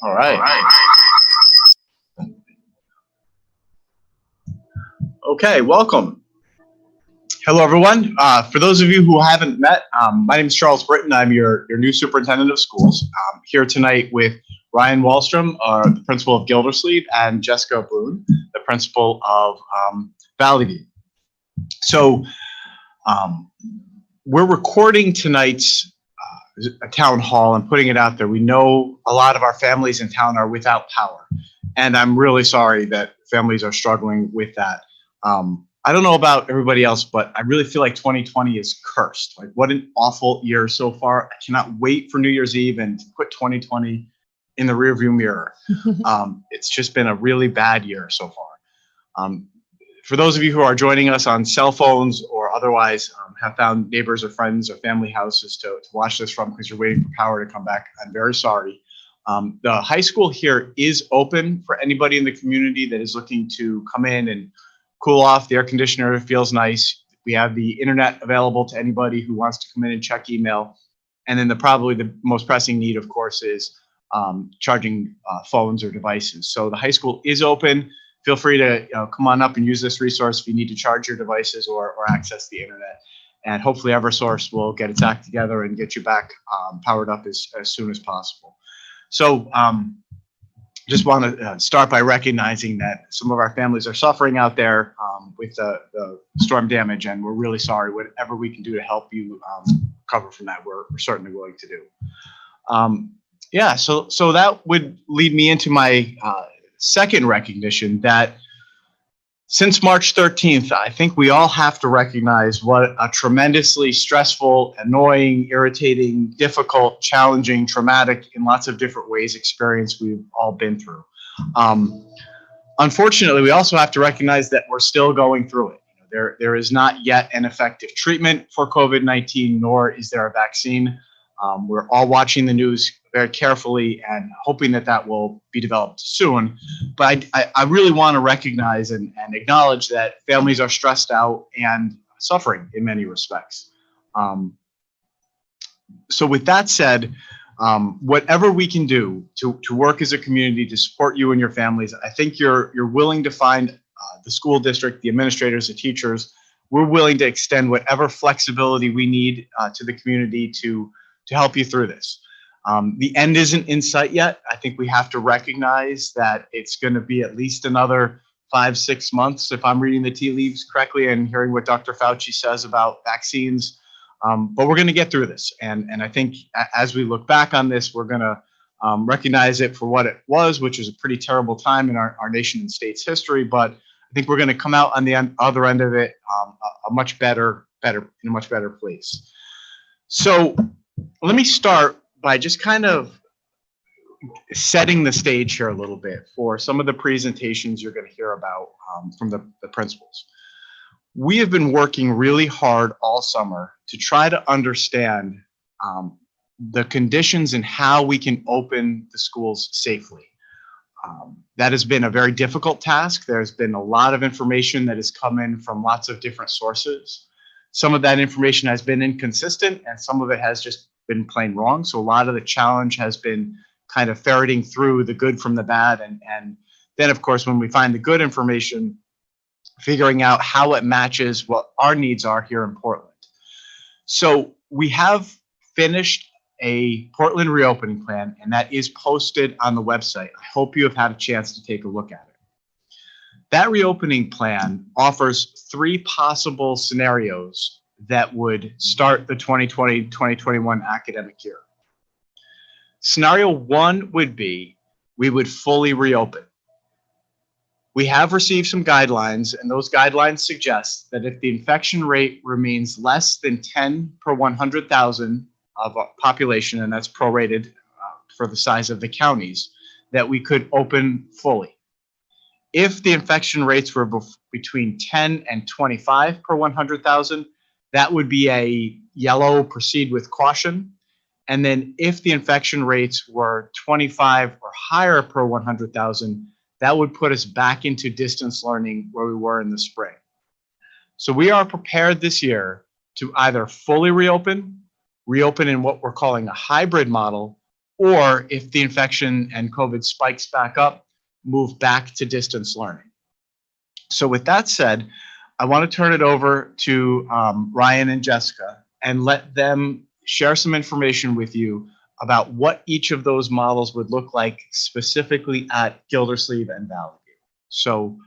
All right. Okay, welcome. Hello, everyone. For those of you who haven't met, my name is Charles Britton. I'm your new superintendent of schools. I'm here tonight with Ryan Walstrom, the principal of Gildersleeve, and Jessica Bruenn, the principal of Valley View. So we're recording tonight's town hall and putting it out there. We know a lot of our families in town are without power, and I'm really sorry that families are struggling with that. I don't know about everybody else, but I really feel like 2020 is cursed. Like, what an awful year so far. I cannot wait for New Year's Eve and to put 2020 in the rearview mirror. It's just been a really bad year so far. For those of you who are joining us on cell phones or otherwise have found neighbors or friends or family houses to watch this from because you're waiting for power to come back, I'm very sorry. The high school here is open for anybody in the community that is looking to come in and cool off. The air conditioner feels nice. We have the internet available to anybody who wants to come in and check email. And then probably the most pressing need, of course, is charging phones or devices. So the high school is open. Feel free to come on up and use this resource if you need to charge your devices or access the internet. And hopefully Eversource will get its act together and get you back powered up as soon as possible. So just want to start by recognizing that some of our families are suffering out there with the storm damage, and we're really sorry. Whatever we can do to help you recover from that, we're certainly willing to do. Yeah, so that would lead me into my second recognition that since March 13th, I think we all have to recognize what a tremendously stressful, annoying, irritating, difficult, challenging, traumatic, in lots of different ways experience we've all been through. Unfortunately, we also have to recognize that we're still going through it. There is not yet an effective treatment for COVID-19, nor is there a vaccine. We're all watching the news very carefully and hoping that will be developed soon. But I really want to recognize and acknowledge that families are stressed out and suffering in many respects. So with that said, whatever we can do to work as a community to support you and your families, I think you're willing to find the school district, the administrators, the teachers. We're willing to extend whatever flexibility we need to the community to help you through this. The end isn't in sight yet. I think we have to recognize that it's going to be at least another 5-6 months, if I'm reading the tea leaves correctly and hearing what Dr. Fauci says about vaccines. But we're going to get through this. And I think as we look back on this, we're going to recognize it for what it was, which was a pretty terrible time in our nation and state's history. But I think we're going to come out on the other end of it a much better in a much better place. So let me start by just kind of setting the stage here a little bit for some of the presentations you're going to hear about from the principals. We have been working really hard all summer to try to understand the conditions and how we can open the schools safely. That has been a very difficult task. There's been a lot of information that has come in from lots of different sources. Some of that information has been inconsistent and some of it has just been plain wrong. So a lot of the challenge has been kind of ferreting through the good from the bad. And then, of course, when we find the good information, figuring out how it matches what our needs are here in Portland. So we have finished a Portland reopening plan, and that is posted on the website. I hope you have had a chance to take a look at it. That reopening plan offers 3 possible scenarios that would start the 2020-2021 academic year. Scenario 1 would be we would fully reopen. We have received some guidelines, and those guidelines suggest that if the infection rate remains less than 10 per 100,000 of a population, and that's prorated for the size of the counties, that we could open fully. If the infection rates were between 10 and 25 per 100,000, that would be a yellow, proceed with caution. And then if the infection rates were 25 or higher per 100,000, that would put us back into distance learning where we were in the spring. So we are prepared this year to either fully reopen in what we're calling a hybrid model, or if the infection and COVID spikes back up, move back to distance learning. So with that said, I want to turn it over to Ryan and Jessica and let them share some information with you about what each of those models would look like specifically at Gildersleeve and Valley View. So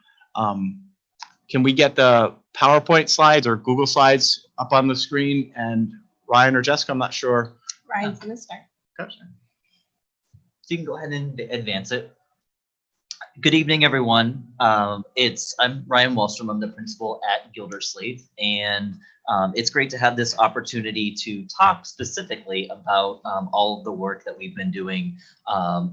can we get the PowerPoint slides or Google Slides up on the screen? And Ryan or Jessica, I'm not sure. Ryan's going to start. So you can go ahead and advance it. Good evening, everyone. I'm Ryan Walstrom. I'm the principal at Gildersleeve, and it's great to have this opportunity to talk specifically about all of the work that we've been doing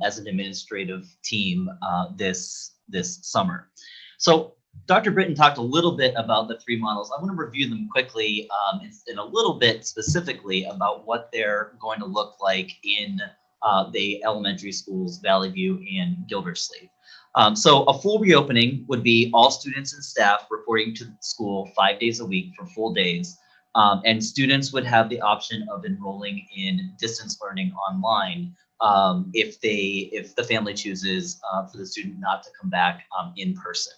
as an administrative team this summer. So Dr. Britton talked a little bit about the three models. I want to review them quickly and a little bit specifically about what they're going to look like in the elementary schools, Valley View and Gildersleeve. So a full reopening would be all students and staff reporting to school 5 days a week for full days. And students would have the option of enrolling in distance learning online if the family chooses for the student not to come back in person.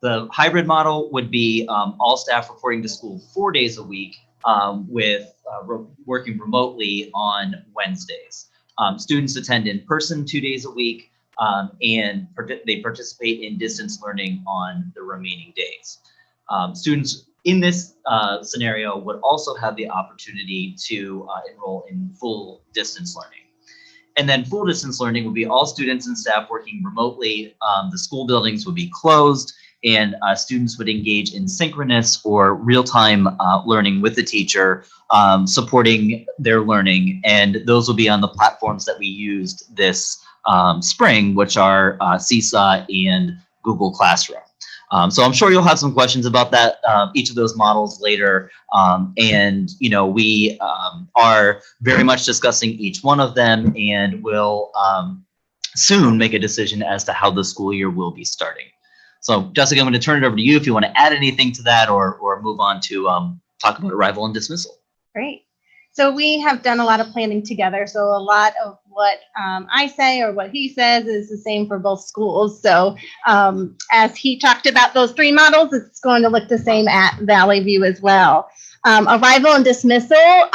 The hybrid model would be all staff reporting to school 4 days a week with working remotely on Wednesdays. Students attend in person 2 days a week, and they participate in distance learning on the remaining days. Students in this scenario would also have the opportunity to enroll in full distance learning. And then full distance learning would be all students and staff working remotely. The school buildings would be closed, and students would engage in synchronous or real-time learning with the teacher, supporting their learning. And those will be on the platforms that we used this spring, which are Seesaw and Google Classroom. So I'm sure you'll have some questions about that, each of those models later. And, you know, we are very much discussing each one of them, and will soon make a decision as to how the school year will be starting. So Jessica, I'm going to turn it over to you if you want to add anything to that, or move on to talk about arrival and dismissal. Great. So we have done a lot of planning together. So a lot of what I say or what he says is the same for both schools. So as he talked about those three models, it's going to look the same at Valley View as well. Arrival and dismissal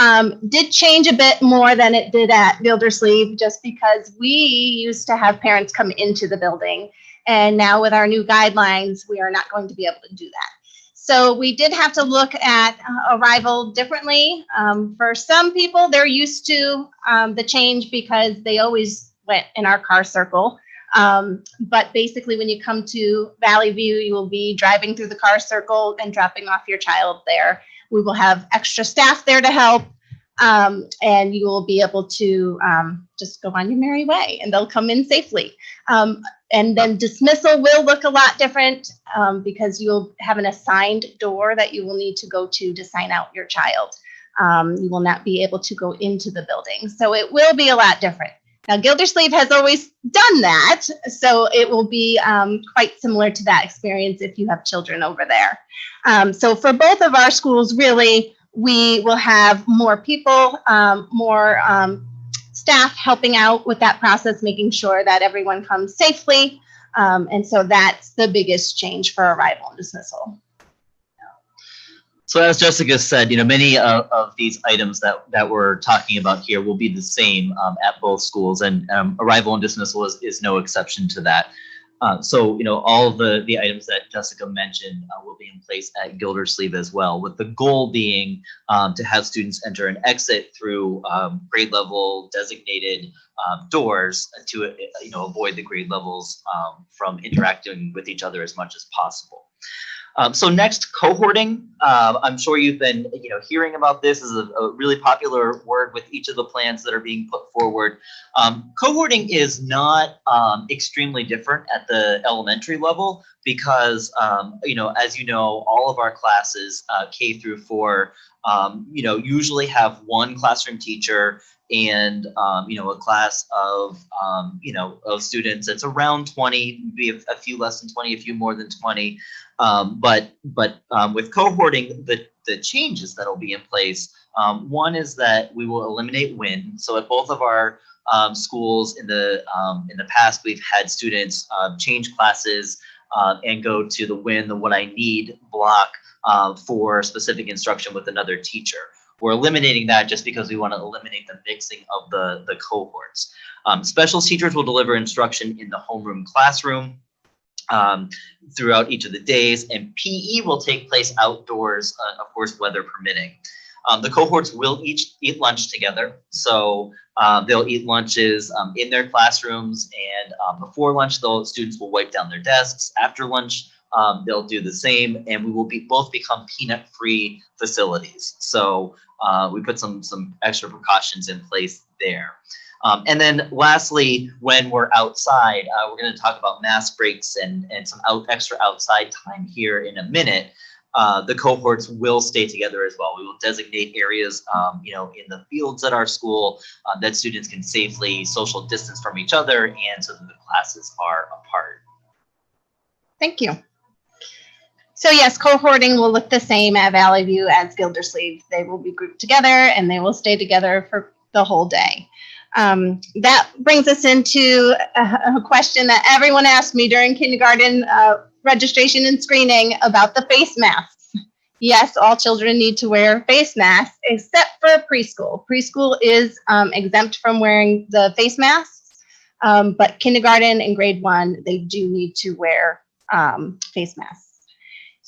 did change a bit more than it did at Gildersleeve, just because we used to have parents come into the building. And now with our new guidelines, we are not going to be able to do that. So we did have to look at arrival differently. For some people, they're used to the change because they always went in our car circle. But basically, when you come to Valley View, you will be driving through the car circle and dropping off your child there. We will have extra staff there to help, and you will be able to just go on your merry way, and they'll come in safely. And then dismissal will look a lot different because you'll have an assigned door that you will need to go to sign out your child. You will not be able to go into the building. So it will be a lot different. Now, Gildersleeve has always done that, so it will be quite similar to that experience if you have children over there. So for both of our schools, really, we will have more people, more staff helping out with that process, making sure that everyone comes safely. And so that's the biggest change for arrival and dismissal. So as Jessica said, you know, many of these items that we're talking about here will be the same at both schools, and arrival and dismissal is no exception to that. So, you know, all of the items that Jessica mentioned will be in place at Gildersleeve as well, with the goal being to have students enter and exit through grade level designated doors to, you know, avoid the grade levels from interacting with each other as much as possible. So next, cohorting. I'm sure you've been, you know, hearing about this. Is a really popular word with each of the plans that are being put forward. Cohorting is not extremely different at the elementary level because, you know, as you know, all of our classes, K through 4, you know, usually have one classroom teacher and, you know, a class of, you know, of students. It's around 20, maybe a few less than 20, a few more than 20. But with cohorting, the changes that will be in place, one is that we will eliminate WIN. So at both of our schools in the past, we've had students change classes and go to the Win, the What I Need block for specific instruction with another teacher. We're eliminating that just because we want to eliminate the mixing of the cohorts. Special teachers will deliver instruction in the homeroom classroom throughout each of the days, and PE will take place outdoors, of course, weather permitting. The cohorts will each eat lunch together. So they'll eat lunches in their classrooms, and before lunch, those students will wipe down their desks. After lunch, they'll do the same, and we will both become peanut-free facilities. So we put some extra precautions in place there. And then lastly, when we're outside, we're going to talk about mask breaks and some extra outside time here in a minute. The cohorts will stay together as well. We will designate areas, in the fields at our school that students can safely social distance from each other, and so that the classes are apart. Thank you. So yes, cohorting will look the same at Valley View as Gildersleeve. They will be grouped together and they will stay together for the whole day. That brings us into a question that everyone asked me during kindergarten registration and screening about the face masks. Yes, all children need to wear face masks except for preschool. Preschool is exempt from wearing the face masks, but kindergarten and grade 1, they do need to wear face masks.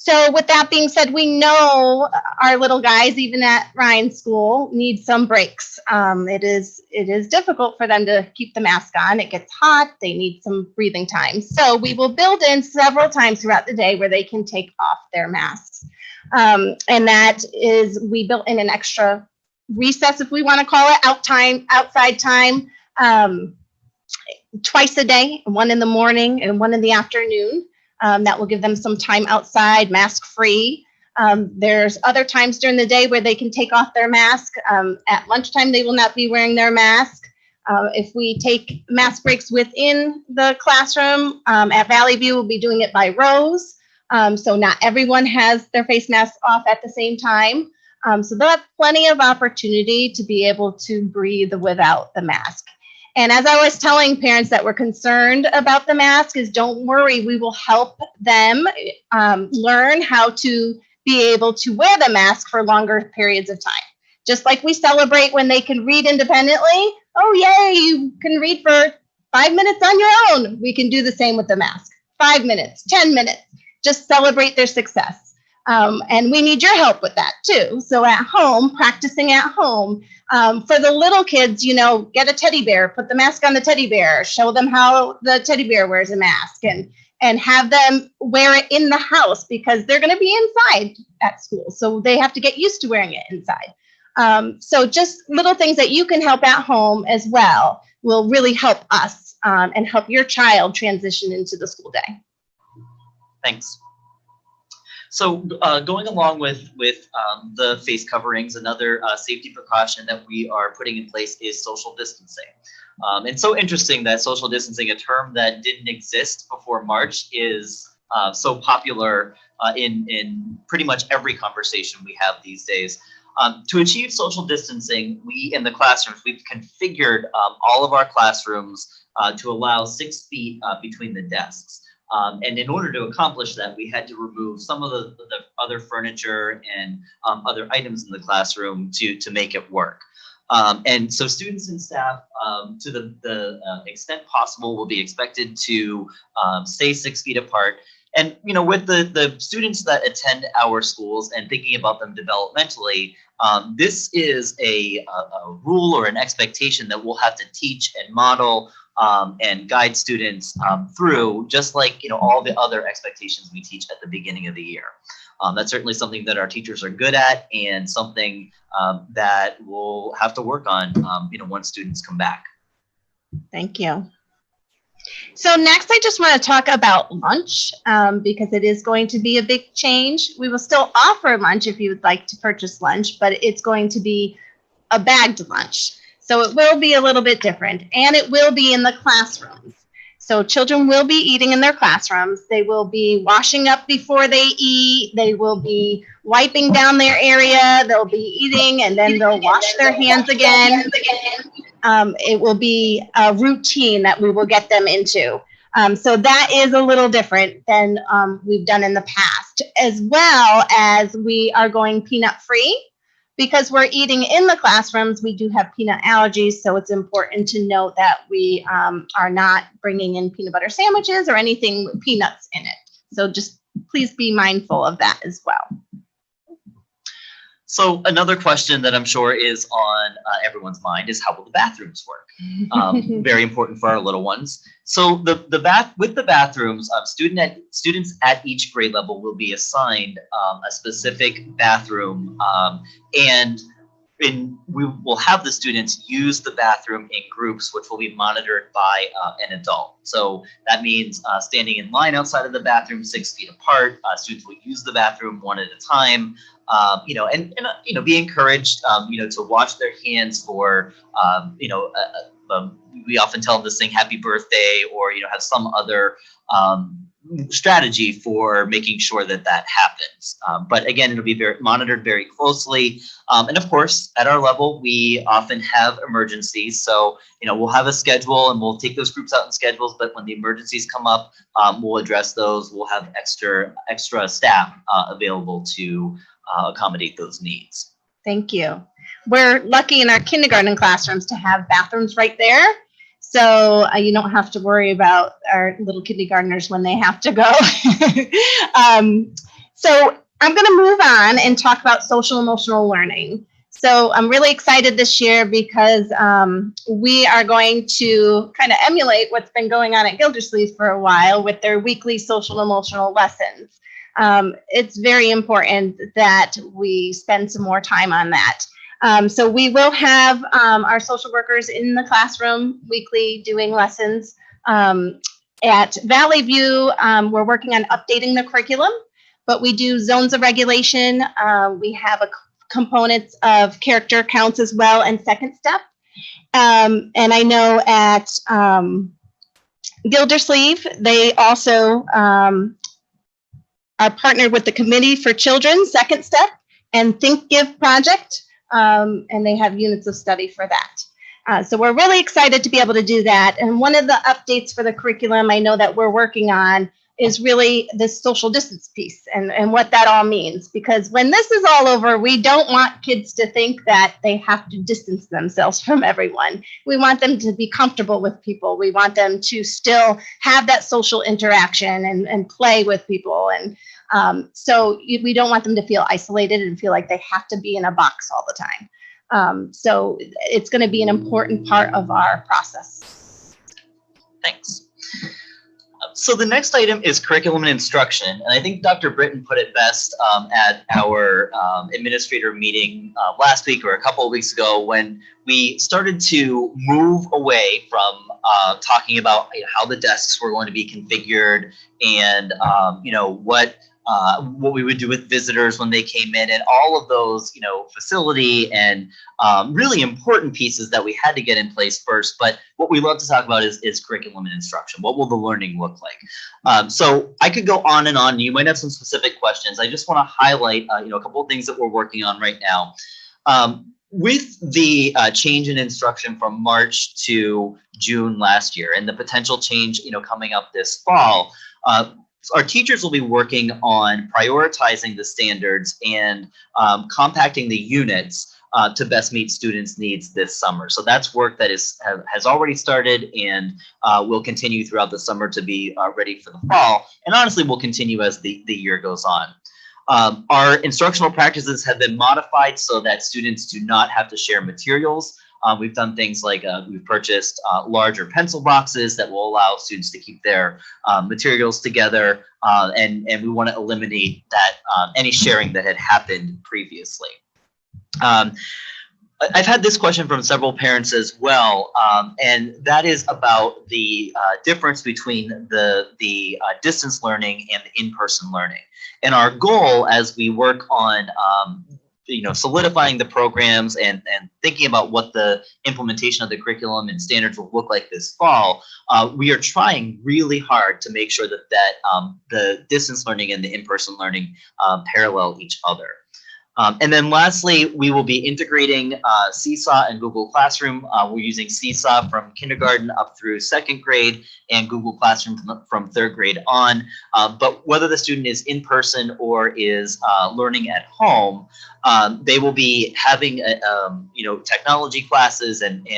So with that being said, we know our little guys, even at Ryan's school, need some breaks. It is difficult for them to keep the mask on. It gets hot. They need some breathing time. So we will build in several times throughout the day where they can take off their masks. And that is, we built in an extra recess, if we want to call it, outside time, twice a day, one in the morning and one in the afternoon. That will give them some time outside, mask-free. There's other times during the day where they can take off their mask. At lunchtime, they will not be wearing their mask. If we take mask breaks within the classroom, at Valley View, we'll be doing it by rows. So not everyone has their face mask off at the same time. So they'll have plenty of opportunity to be able to breathe without the mask. And as I was telling parents that were concerned about the mask, is don't worry, we will help them learn how to be able to wear the mask for longer periods of time. Just like we celebrate when they can read independently. Oh, yay, you can read for 5 minutes on your own. We can do the same with the mask. 5 minutes, 10 minutes, just celebrate their success. And we need your help with that too. So at home, practicing at home, for the little kids, get a teddy bear, put the mask on the teddy bear, show them how the teddy bear wears a mask, and have them wear it in the house because they're going to be inside at school. So they have to get used to wearing it inside. So just little things that you can help at home as well will really help us and help your child transition into the school day. Thanks. So going along with the face coverings, another safety precaution that we are putting in place is social distancing. It's so interesting that social distancing, a term that didn't exist before March, is so popular in pretty much every conversation we have these days. To achieve social distancing, we in the classrooms, we've configured all of our classrooms to allow 6 feet between the desks. And in order to accomplish that, we had to remove some of the other furniture and other items in the classroom to make it work. And so students and staff, to the extent possible, will be expected to stay 6 feet apart. And, with the students that attend our schools and thinking about them developmentally, this is a rule or an expectation that we'll have to teach and model and guide students through, just like all the other expectations we teach at the beginning of the year. That's certainly something that our teachers are good at, and something that we'll have to work on once students come back. Thank you. So next, I just want to talk about lunch because it is going to be a big change. We will still offer lunch if you would like to purchase lunch, but it's going to be a bagged lunch. So it will be a little bit different, and it will be in the classrooms. So children will be eating in their classrooms. They will be washing up before they eat. They will be wiping down their area. They'll be eating, and then they'll wash their hands again. it will be a routine that we will get them into. So that is a little different than we've done in the past, as well as we are going peanut free. Because we're eating in the classrooms, we do have peanut allergies, so it's important to note that we are not bringing in peanut butter sandwiches or anything with peanuts in it. So just please be mindful of that as well. So another question that I'm sure is on everyone's mind is, how will the bathrooms work? Very important for our little ones. So with the bathrooms, students at each grade level will be assigned a specific bathroom, and we will have the students use the bathroom in groups, which will be monitored by an adult. So that means standing in line outside of the bathroom 6 feet apart. Students will use the bathroom one at a time. Be encouraged, to wash their hands for, we often tell them to sing happy birthday, or, have some other strategy for making sure that happens. But again, it'll be monitored very closely. And of course, at our level, we often have emergencies. So, we'll have a schedule and we'll take those groups out in schedules. But when the emergencies come up, we'll address those. We'll have extra staff available to accommodate those needs. Thank you. We're lucky in our kindergarten classrooms to have bathrooms right there. So you don't have to worry about our little kindergartners when they have to go. So I'm going to move on and talk about social emotional learning. So I'm really excited this year because we are going to kind of emulate what's been going on at Gildersleeve for a while with their weekly social emotional lessons. It's very important that we spend some more time on that. So we will have our social workers in the classroom weekly doing lessons. At Valley View, we're working on updating the curriculum, but we do zones of regulation. We have components of character counts as well, and second step. And I know at Gildersleeve, they also are partnered with the Committee for Children, Second Step, and Think Give Project, and they have units of study for that. So we're really excited to be able to do that. And one of the updates for the curriculum I know that we're working on is really this social distance piece and what that all means. Because when this is all over, we don't want kids to think that they have to distance themselves from everyone. We want them to be comfortable with people. We want them to still have that social interaction and play with people. And so we don't want them to feel isolated and feel like they have to be in a box all the time. So it's going to be an important part of our process. Thanks. So the next item is curriculum and instruction. And I think Dr. Britton put it best at our administrator meeting last week or a couple of weeks ago, when we started to move away from talking about how the desks were going to be configured and what we would do with visitors when they came in, and all of those, facility and really important pieces that we had to get in place first. But what we love to talk about is curriculum and instruction. What will the learning look like? So I could go on and on. You might have some specific questions. I just want to highlight, a couple of things that we're working on right now. With the change in instruction from March to June last year, and the potential change, coming up this fall, our teachers will be working on prioritizing the standards and compacting the units to best meet students' needs this summer. So that's work that has already started and will continue throughout the summer to be ready for the fall. And honestly, will continue as the year goes on. Our instructional practices have been modified so that students do not have to share materials. We've done things like we've purchased larger pencil boxes that will allow students to keep their materials together, and we want to eliminate that any sharing that had happened previously. I've had this question from several parents as well, and that is about the difference between the distance learning and the in-person learning. And our goal as we work on solidifying the programs and thinking about what the implementation of the curriculum and standards will look like this fall, we are trying really hard to make sure that the distance learning and the in-person learning parallel each other. And then lastly, we will be integrating Seesaw and Google Classroom. We're using Seesaw from kindergarten up through 2nd grade and Google Classroom from 3rd grade on. But whether the student is in person or is learning at home, they will be having technology classes and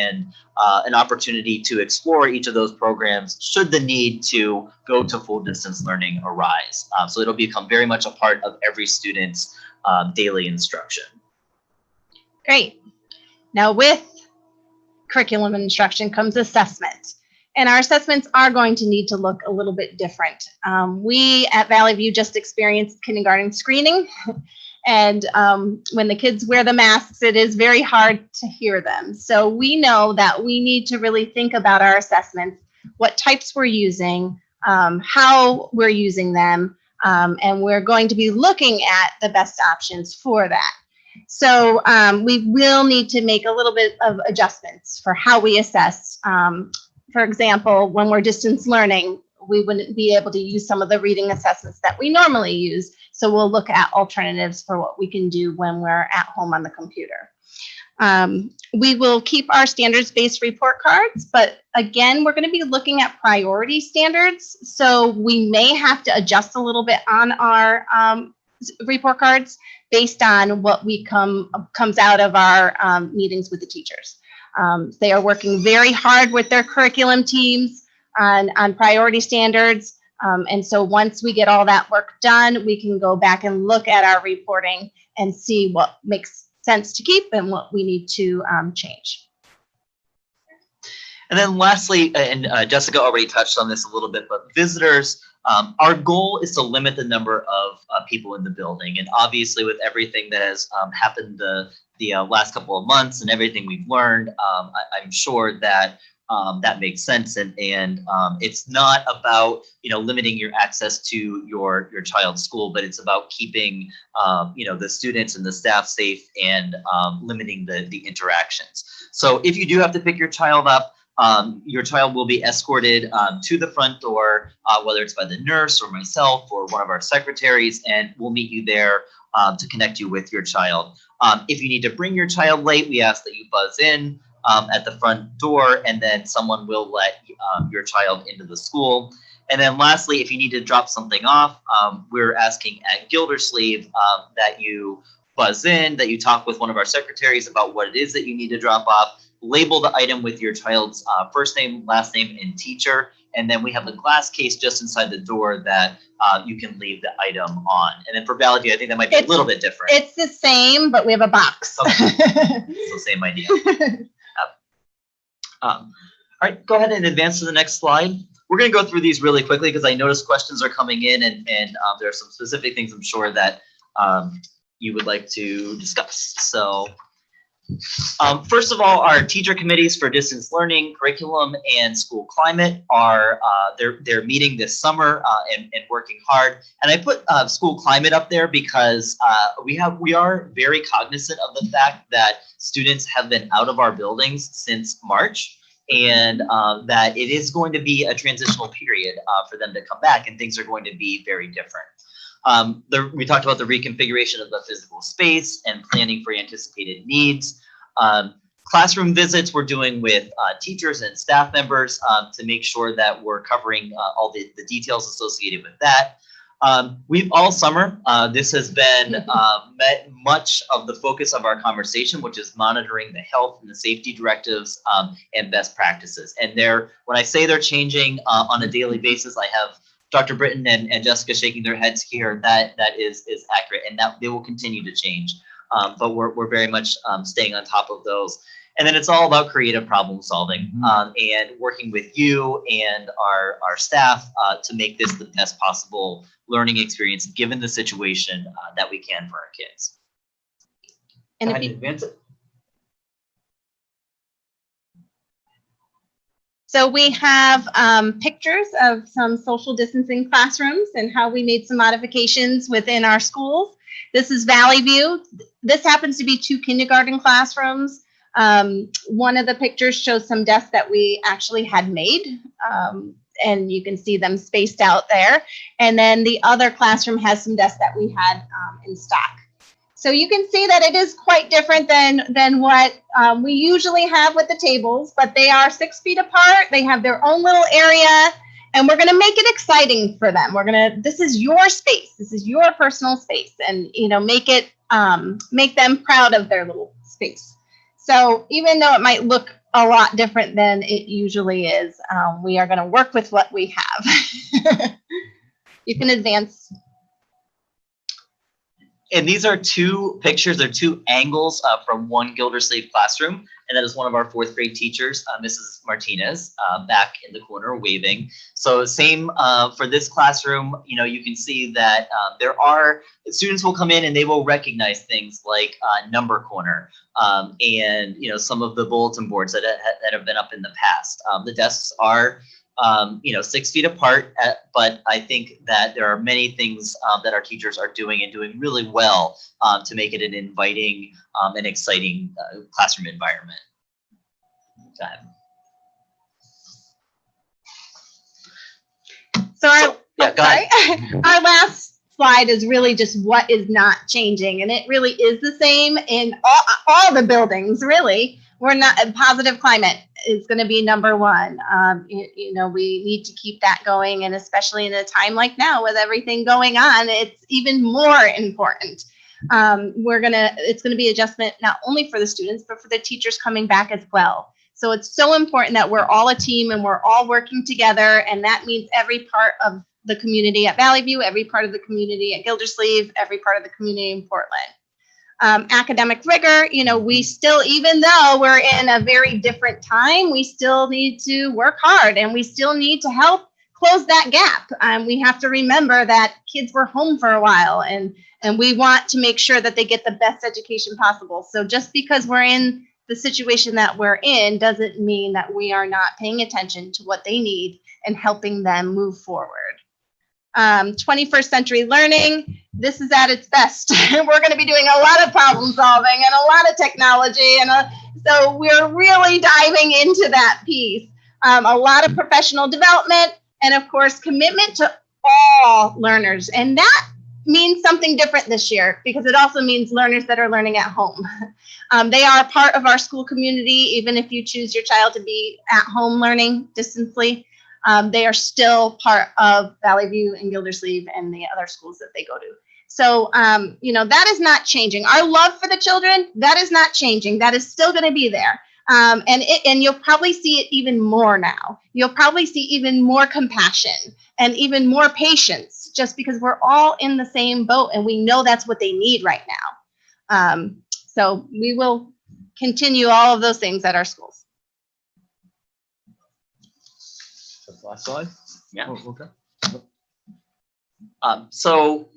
an opportunity to explore each of those programs should the need to go to full distance learning arise. So it'll become very much a part of every student's daily instruction. Great. Now with curriculum and instruction comes assessment. And our assessments are going to need to look a little bit different. We at Valley View just experienced kindergarten screening. And when the kids wear the masks, it is very hard to hear them. So we know that we need to really think about our assessments, what types we're using, how we're using them, and we're going to be looking at the best options for that. So we will need to make a little bit of adjustments for how we assess. For example, when we're distance learning, we wouldn't be able to use some of the reading assessments that we normally use. So we'll look at alternatives for what we can do when we're at home on the computer. We will keep our standards-based report cards, but again, we're going to be looking at priority standards. So we may have to adjust a little bit on our report cards based on what comes out of our meetings with the teachers. They are working very hard with their curriculum teams on priority standards. And so once we get all that work done, we can go back and look at our reporting and see what makes sense to keep and what we need to change. And then lastly, and Jessica already touched on this a little bit, but visitors, our goal is to limit the number of people in the building. And obviously with everything that has happened the last couple of months and everything we've learned, I'm sure that that makes sense. And it's not about, limiting your access to your child's school, but it's about keeping, the students and the staff safe and limiting the interactions. So if you do have to pick your child up, your child will be escorted to the front door, whether it's by the nurse or myself or one of our secretaries, and we'll meet you there to connect you with your child. If you need to bring your child late, we ask that you buzz in at the front door, and then someone will let your child into the school. And then lastly, if you need to drop something off, we're asking at Gildersleeve that you buzz in, that you talk with one of our secretaries about what it is that you need to drop off, label the item with your child's first name, last name, and teacher. And then we have a glass case just inside the door that you can leave the item on. And then for Valley View, I think that might be a little bit different. It's the same, but we have a box. Okay. It's the same idea. All right, go ahead and advance to the next slide. We're going to go through these really quickly because I noticed questions are coming in, and there are some specific things I'm sure that you would like to discuss. So first of all, our teacher committees for distance learning, curriculum, and school climate are they're meeting this summer and working hard. And I put school climate up there because we are very cognizant of the fact that students have been out of our buildings since March, and that it is going to be a transitional period for them to come back, and things are going to be very different. We talked about the reconfiguration of the physical space and planning for anticipated needs. Classroom visits we're doing with teachers and staff members to make sure that we're covering all the details associated with that. We've all summer, this has been much of the focus of our conversation, which is monitoring the health and the safety directives and best practices. And when I say they're changing on a daily basis, I have Dr. Britton and Jessica shaking their heads here. That is accurate, and that they will continue to change. But we're very much staying on top of those. And then it's all about creative problem solving and working with you and our staff to make this the best possible learning experience given the situation that we can for our kids. And Go ahead and advance it. So we have pictures of some social distancing classrooms and how we made some modifications within our schools. This is Valley View. This happens to be 2 kindergarten classrooms. One of the pictures shows some desks that we actually had made, and you can see them spaced out there. And then the other classroom has some desks that we had in stock. So you can see that it is quite different than what we usually have with the tables, but they are 6 feet apart. They have their own little area, and we're going to make it exciting for them. This is your space. This is your personal space, and make them proud of their little space. So even though it might look a lot different than it usually is, we are going to work with what we have. You can advance. And these are 2 pictures, or 2 angles from one Gildersleeve classroom. And that is one of our 4th grade teachers, Mrs. Martinez, back in the corner waving. So same for this classroom. You can see that students will come in and they will recognize things like number corner and some of the bulletin boards that have been up in the past. The desks are 6 feet apart, but I think that there are many things that our teachers are doing and doing really well to make it an inviting and exciting classroom environment. Go ahead. So go ahead. our last slide is really just what is not changing, and it really is the same in all the buildings. Really, we're not a positive climate is going to be number 1. We need to keep that going, and especially in a time like now with everything going on, it's even more important. It's going to be adjustment not only for the students, but for the teachers coming back as well. So it's so important that we're all a team and we're all working together, and that means every part of the community at Valley View, every part of the community at Gildersleeve, every part of the community in Portland. Academic rigor, we still, even though we're in a very different time, we still need to work hard, and we still need to help close that gap. We have to remember that kids were home for a while, and we want to make sure that they get the best education possible. So just because we're in the situation that we're in doesn't mean that we are not paying attention to what they need and helping them move forward. 21st century learning, this is at its best. We're going to be doing a lot of problem solving and a lot of technology. So we're really diving into that piece. A lot of professional development, and of course, commitment to all learners. And that means something different this year, because it also means learners that are learning at home. They are part of our school community, even if you choose your child to be at home learning distantly. They are still part of Valley View and Gildersleeve and the other schools that they go to. So, that is not changing. Our love for the children, that is not changing. That is still going to be there. And you'll probably see it even more now. You'll probably see even more compassion and even more patience, just because we're all in the same boat and we know that's what they need right now. So we will continue all of those things at our schools. That's the last slide. Yeah. Oh, okay. So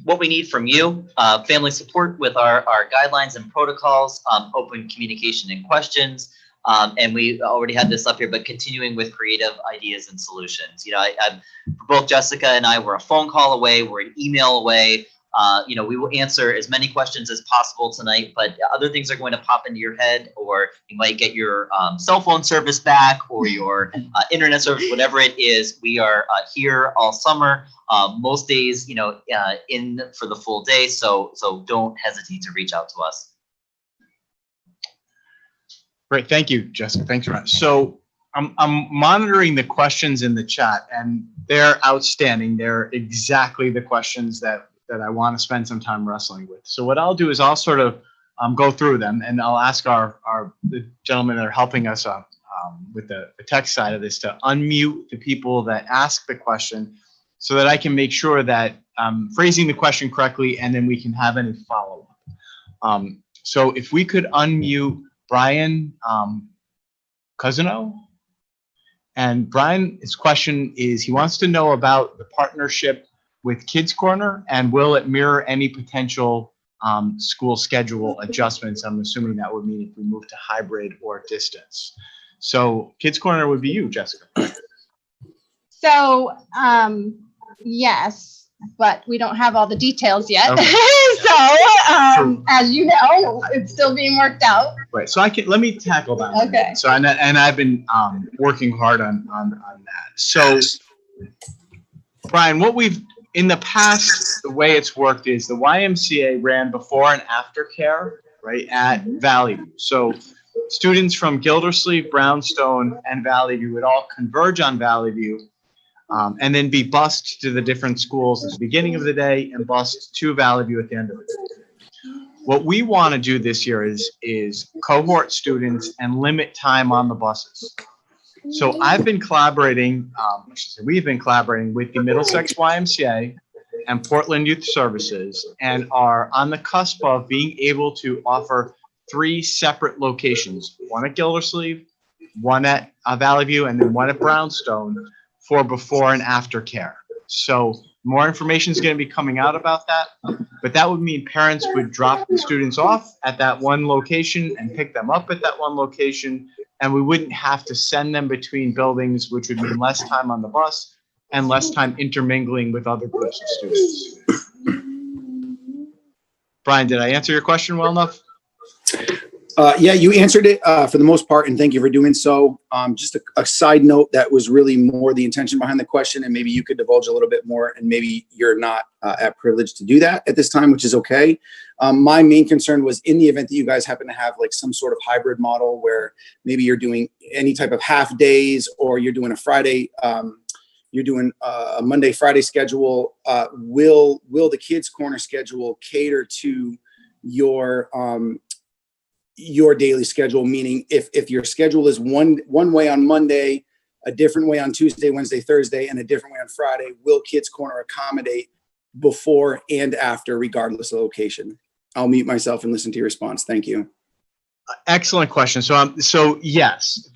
what we need from you, family support with our guidelines and protocols, open communication and questions. And we already had this up here, but continuing with creative ideas and solutions. Both Jessica and I were a phone call away, we're an email away. We will answer as many questions as possible tonight, but other things are going to pop into your head, or you might get your cell phone service back, or your internet service, whatever it is. We are here all summer, most days, in for the full day. So don't hesitate to reach out to us. Great, thank you, Jessica. Thanks very much. So I'm monitoring the questions in the chat, and they're outstanding. They're exactly the questions that I want to spend some time wrestling with. So what I'll do is I'll sort of go through them, and I'll ask the gentlemen that are helping us with the tech side of this to unmute the people that ask the question, so that I can make sure that I'm phrasing the question correctly, and then we can have any follow-up. So if we could unmute Brian Cousino. And Brian, his question is, he wants to know about the partnership with Kids Corner, and will it mirror any potential school schedule adjustments? I'm assuming that would mean if we move to hybrid or distance. So Kids Corner would be you, Jessica. So, yes, but we don't have all the details yet. Okay. So, as you know, it's still being worked out. Right. So let me tackle that. Okay. So and I've been working hard on that. So Brian, what we've in the past, the way it's worked is the YMCA ran before and after care, right, at Valley View. So students from Gildersleeve, Brownstone, and Valley View would all converge on Valley View, and then be bused to the different schools at the beginning of the day and bused to Valley View at the end of the day. What we want to do this year is cohort students and limit time on the buses. So I've been collaborating, we've been collaborating with the Middlesex YMCA and Portland Youth Services, and are on the cusp of being able to offer 3 separate locations, one at Gildersleeve, one at Valley View, and then one at Brownstone for before and after care. So more information is going to be coming out about that, but that would mean parents would drop the students off at that one location and pick them up at that one location, and we wouldn't have to send them between buildings, which would mean less time on the bus and less time intermingling with other groups of students. Brian, did I answer your question well enough? Yeah, you answered it for the most part, and thank you for doing so. Just a side note, that was really more the intention behind the question, and maybe you could divulge a little bit more, and maybe you're not at privilege to do that at this time, which is okay. My main concern was in the event that you guys happen to have like some sort of hybrid model where maybe you're doing any type of half days, or you're doing a Friday, you're doing a Monday, Friday schedule. Will the Kids Corner schedule cater to your daily schedule? Meaning if your schedule is one way on Monday, a different way on Tuesday, Wednesday, Thursday, and a different way on Friday, will Kids Corner accommodate before and after, regardless of location? I'll mute myself and listen to your response. Thank you. Excellent question. So yes,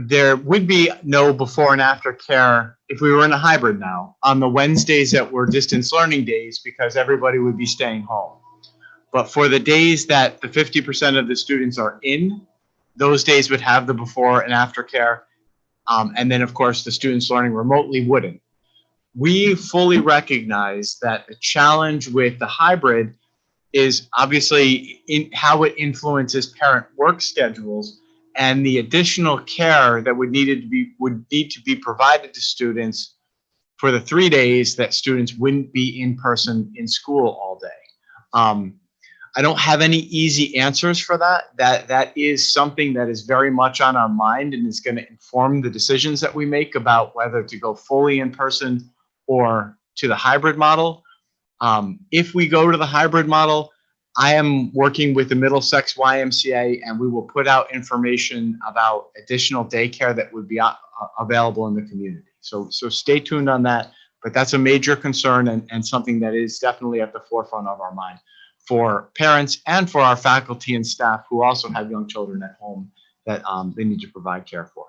there would be no before and after care if we were in a hybrid now on the Wednesdays that were distance learning days, because everybody would be staying home. But for the days that the 50% of the students are in, those days would have the before and after care. And then, of course, the students learning remotely wouldn't. We fully recognize that the challenge with the hybrid is obviously in how it influences parent work schedules and the additional care that would need to be provided to students for the 3 days that students wouldn't be in person in school all day. I don't have any easy answers for that. That is something that is very much on our mind and is going to inform the decisions that we make about whether to go fully in person or to the hybrid model. If we go to the hybrid model, I am working with the Middlesex YMCA, and we will put out information about additional daycare that would be available in the community. So stay tuned on that, but that's a major concern and something that is definitely at the forefront of our mind for parents and for our faculty and staff who also have young children at home that they need to provide care for.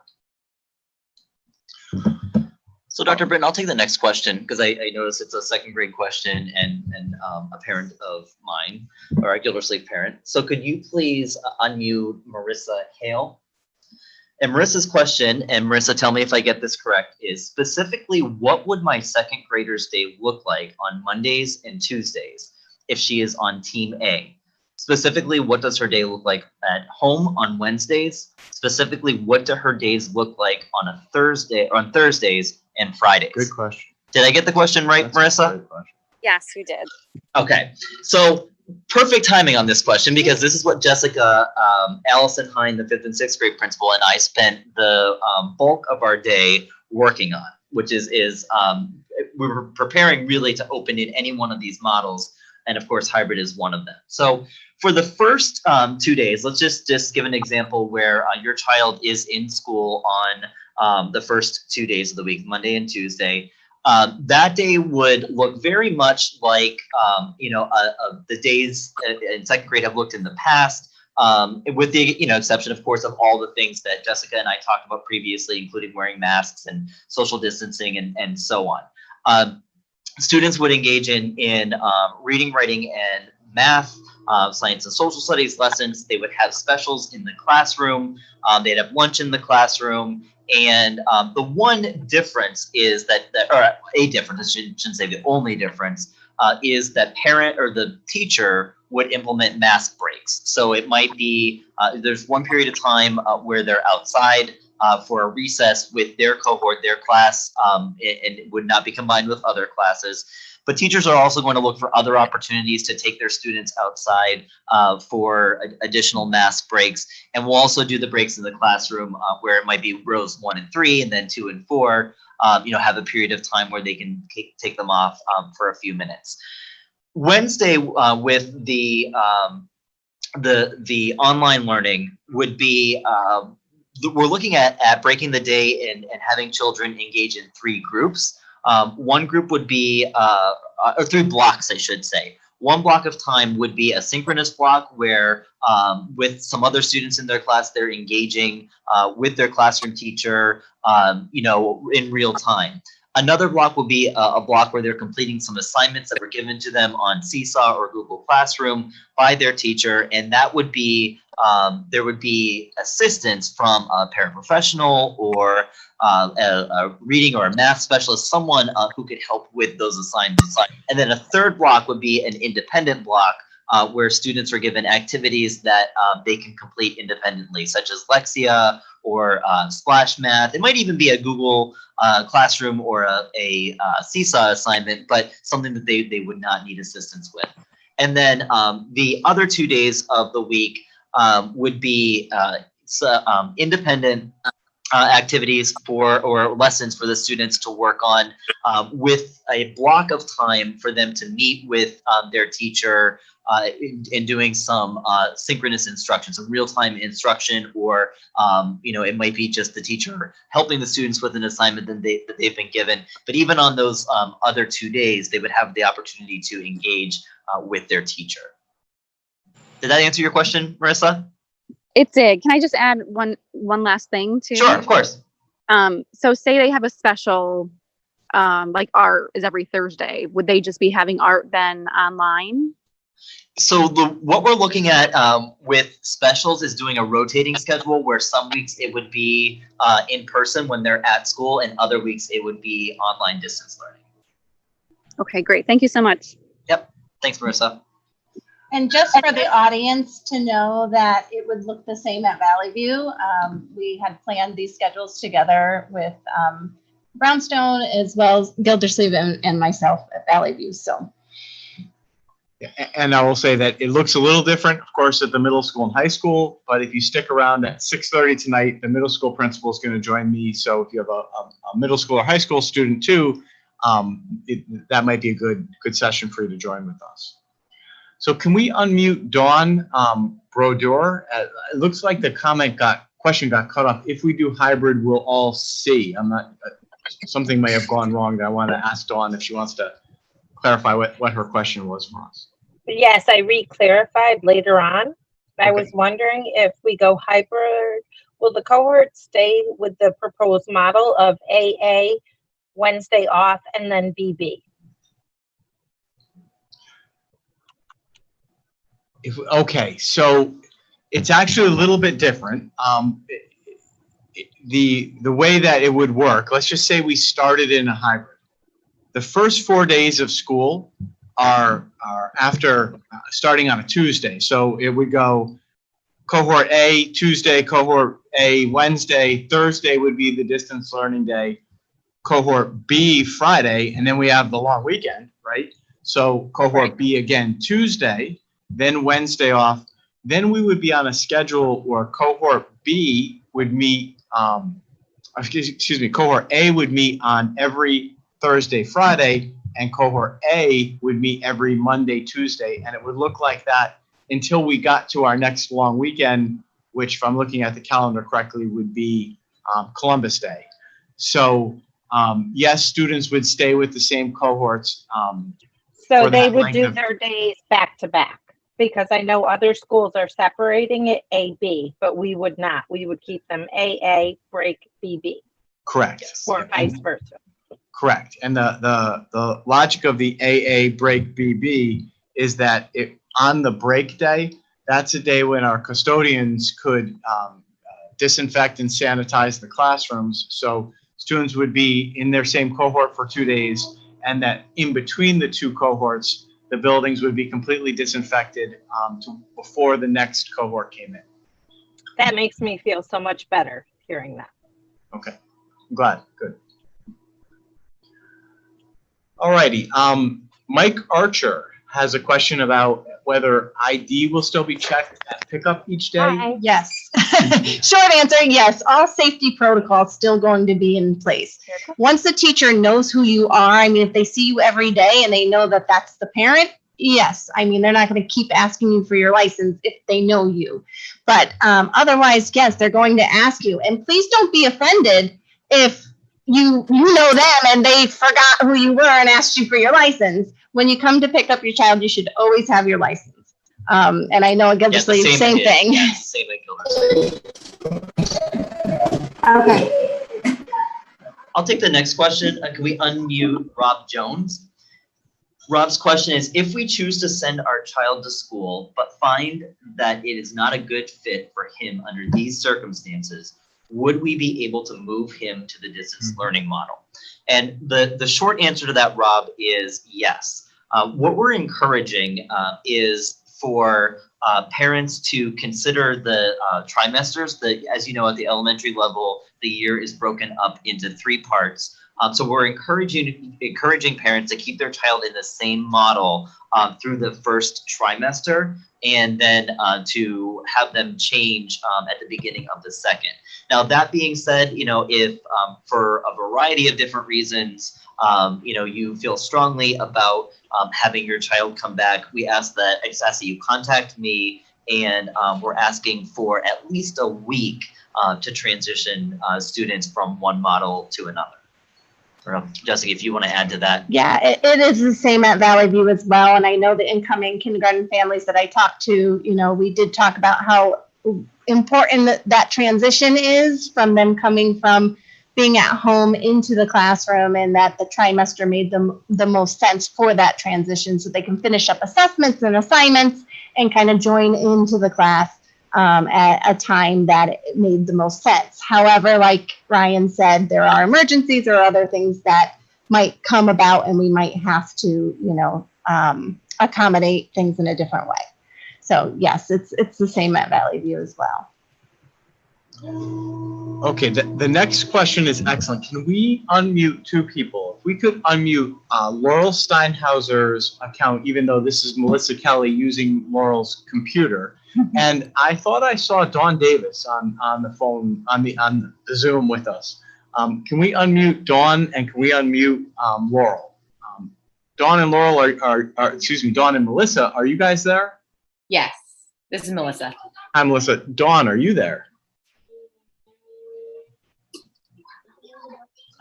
So Dr. Britton, I'll take the next question because I noticed it's a second grade question and a parent of mine, or a Gildersleeve parent. So could you please unmute Marissa Hale? And Marissa's question, and Marissa, tell me if I get this correct, is specifically what would my second grader's day look like on Mondays and Tuesdays if she is on Team A? Specifically, what does her day look like at home on Wednesdays? Specifically, what do her days look like on a Thursday or on Thursdays and Fridays? Good question. Did I get the question right, That's a Marissa? great question. Yes, we did. Okay, so perfect timing on this question because this is what Jessica, Allison Hine, the 5th and 6th grade principal, and I spent the bulk of our day working on, which is we were preparing really to open in any one of these models, and of course hybrid is one of them. So for the first 2 days, let's just give an example where your child is in school on the first 2 days of the week, Monday and Tuesday. That day would look very much like, the days in second grade have looked in the past, with the exception, of course, of all the things that Jessica and I talked about previously, including wearing masks and social distancing and so on. Students would engage in reading, writing, and math, science and social studies lessons. They would have specials in the classroom. They'd have lunch in the classroom. And the one difference is or a difference, I shouldn't say the only difference, is that parent or the teacher would implement mask breaks. So it might be, there's one period of time where they're outside for a recess with their cohort, their class, and it would not be combined with other classes. But teachers are also going to look for other opportunities to take their students outside for additional mass breaks. And we'll also do the breaks in the classroom where it might be rows 1 and 3 and then 2 and 4, have a period of time where they can take them off for a few minutes. Wednesday with the online learning would be, we're looking at breaking the day and having children engage in 3 groups. One group would be, or 3 blocks, I should say. One block of time would be a synchronous block where with some other students in their class, they're engaging with their classroom teacher, in real time. Another block will be a block where they're completing some assignments that were given to them on Seesaw or Google Classroom by their teacher, and that would be there would be assistance from a paraprofessional or a reading or a math specialist, someone who could help with those assignments. And then a third block would be an independent block where students are given activities that they can complete independently, such as Lexia or Splash Math. It might even be a Google Classroom or a Seesaw assignment, but something that they would not need assistance with. And then the other 2 days of the week would be independent activities or lessons for the students to work on with a block of time for them to meet with their teacher in doing some synchronous instruction, some real-time instruction, or it might be just the teacher helping the students with an assignment that they've been given. But even on those other 2 days, they would have the opportunity to engage with their teacher. Did that answer your question, Marissa? It did. Can I just add one last thing too? Sure, of course. So say they have a special, like art is every Thursday. Would they just be having art then online? So what we're looking at with specials is doing a rotating schedule where some weeks it would be in person when they're at school, and other weeks it would be online distance learning. Okay, great. Thank you so much. Yep. Thanks, Marissa. And just for the audience to know that it would look the same at Valley View, we had planned these schedules together with Brownstone as well as Gildersleeve and myself at Valley View. So. And I will say that it looks a little different, of course, at the middle school and high school. But if you stick around at 6:30 tonight, the middle school principal is going to join me. So if you have a middle school or high school student too, that might be a good session for you to join with us. So can we unmute Dawn Brodeur? It looks like the question got cut off. If we do hybrid, we'll all see. I'm not. Something may have gone wrong. That I want to ask Dawn if she wants to clarify what her question was for us. Yes, I re-clarified later on. I Okay. was wondering if we go hybrid, will the cohort stay with the proposed model of AA, Wednesday off, and then BB? Okay, so it's actually a little bit different. The way that it would work, let's just say we started in a hybrid. The first 4 days of school are after starting on a Tuesday. So it would go cohort A Tuesday, cohort A Wednesday, Thursday would be the distance learning day, cohort B Friday, and then we have the long weekend, right? So cohort B again Tuesday, then Wednesday off. Then we would be on a schedule where cohort B would meet, cohort A would meet on every Thursday, Friday, and cohort A would meet every Monday, Tuesday, and it would look like that until we got to our next long weekend, which, if I'm looking at the calendar correctly, would be Columbus Day. So yes, students would stay with the same cohorts. So for they that would length do of- their days back to back, because I know other schools are separating it AB, but we would not. We would keep them AA, break BB, Correct. or vice versa. Correct. And the logic of the AA break BB is that on the break day, that's a day when our custodians could disinfect and sanitize the classrooms. So students would be in their same cohort for 2 days, and that in between the two cohorts, the buildings would be completely disinfected before the next cohort came in. That makes me feel so much better hearing that. Okay, I'm glad. Good. All righty. Mike Archer has a question about whether ID will still be checked at pickup each day. Hi. Yes. Short answer, yes. All safety protocols still going to be in place. Once the teacher knows who you are, I mean, if they see you every day and they know that that's the parent, yes. I mean, they're not going to keep asking you for your license if they know you. But otherwise, yes, they're going to ask you. And please don't be offended if you know them and they forgot who you were and asked you for your license. When you come to pick up your child, you should always have your license. And I know at Gildersleeve, same thing. Yeah, same at Gildersleeve. Okay. I'll take the next question. Can we unmute Rob Jones? Rob's question is, if we choose to send our child to school, but find that it is not a good fit for him under these circumstances, would we be able to move him to the distance learning model? And the short answer to that, Rob, is yes. What we're encouraging is for parents to consider the trimesters. As you know, at the elementary level, the year is broken up into 3 parts. So we're encouraging parents to keep their child in the same model through the first trimester, and then to have them change at the beginning of the second. Now, that being said, if for a variety of different reasons, you feel strongly about having your child come back, we ask that you contact me, and we're asking for at least a week to transition students from one model to another. Jessica, if you want to add to that. Yeah, it is the same at Valley View as well. And I know the incoming kindergarten families that I talked to, we did talk about how important that transition is from them coming from being at home into the classroom, and that the trimester made the most sense for that transition so they can finish up assessments and assignments and kind of join into the class at a time that it made the most sense. However, like Ryan said, there are emergencies or other things that might come about, and we might have to, accommodate things in a different way. So yes, it's the same at Valley View as well. Okay, the next question is excellent. Can we unmute 2 people? If we could unmute Laurel Steinhauser's account, even though this is Melissa Kelly using Laurel's computer. And I thought I saw Dawn Davis on the phone, on the Zoom with us. Can we unmute Dawn, and can we unmute Laurel? Dawn and Laurel Dawn and Melissa, are you guys there? Yes, this is Melissa. Hi, Melissa. Dawn, are you there?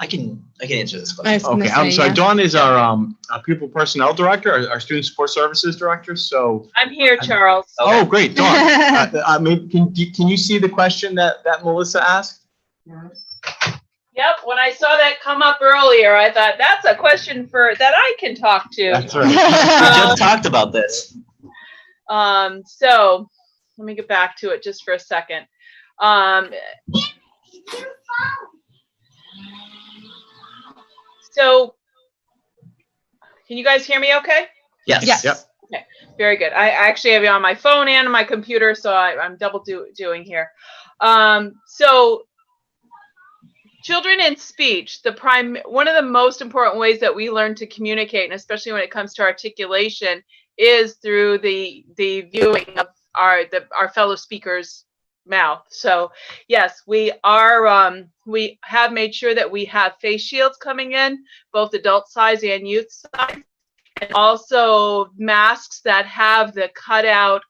I can answer this question. Okay, I'm sorry. Dawn is our pupil personnel director, our student support services director. So I'm here, Charles. Oh, great, Dawn. Can you see the question that Melissa asked? Yep. When I saw that come up earlier, I thought that's a question that I can talk to. That's right. We just talked about this. So let me get back to it just for a second. So can you guys hear me okay? Yes. Yes. Yep. Okay, very good. I actually have you on my phone and on my computer, so I'm double doing here. So children in speech, one of the most important ways that we learn to communicate, and especially when it comes to articulation, is through the viewing of our fellow speakers' mouth. So yes, we have made sure that we have face shields coming in, both adult size and youth size, and also masks that have the cutout.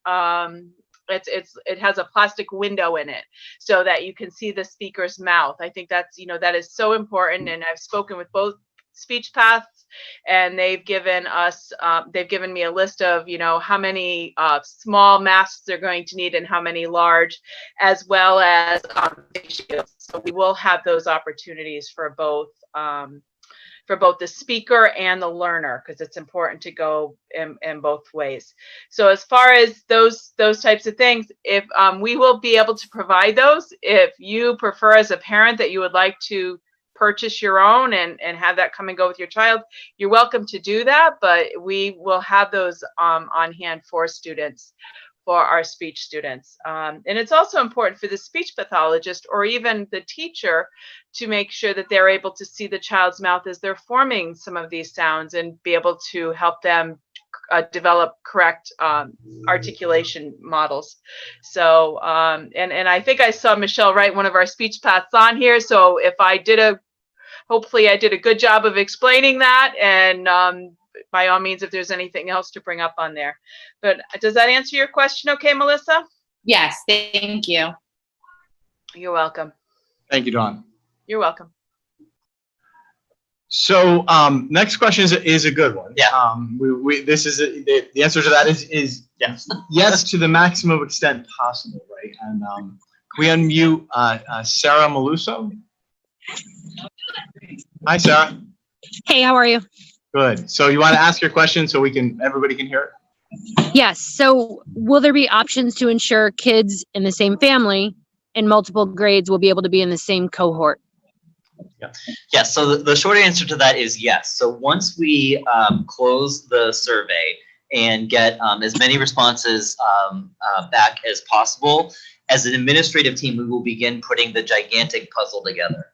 It has a plastic window in it so that you can see the speaker's mouth. I think that's that is so important, and I've spoken with both speech paths, and they've given me a list of how many small masks they're going to need and how many large, as well as face shields. So we will have those opportunities for both the speaker and the learner, because it's important to go in both ways. So as far as those types of things, if we will be able to provide those, if you prefer as a parent that you would like to purchase your own and have that come and go with your child, you're welcome to do that, but we will have those on hand for students for our speech students. And it's also important for the speech pathologist or even the teacher to make sure that they're able to see the child's mouth as they're forming some of these sounds and be able to help them develop correct articulation models. So, and I think I saw Michelle Wright, one of our speech paths, on here. So if I did hopefully I did a good job of explaining that, and by all means, if there's anything else to bring up on there. But does that answer your question okay, Melissa? Yes, thank you. You're welcome. Thank you, Dawn. You're welcome. So next question is a good one. Yeah. This is the answer to that is Yes. yes to the maximum extent possible, right? And can we unmute Sarah Maluso? Hi, Sarah. Hey, how are you? Good. So you want to ask your question so everybody can hear it? Yes. So will there be options to ensure kids in the same family in multiple grades will be able to be in the same cohort? Yes, so the short answer to that is yes. So once we close the survey and get as many responses back as possible, as an administrative team, we will begin putting the gigantic puzzle together,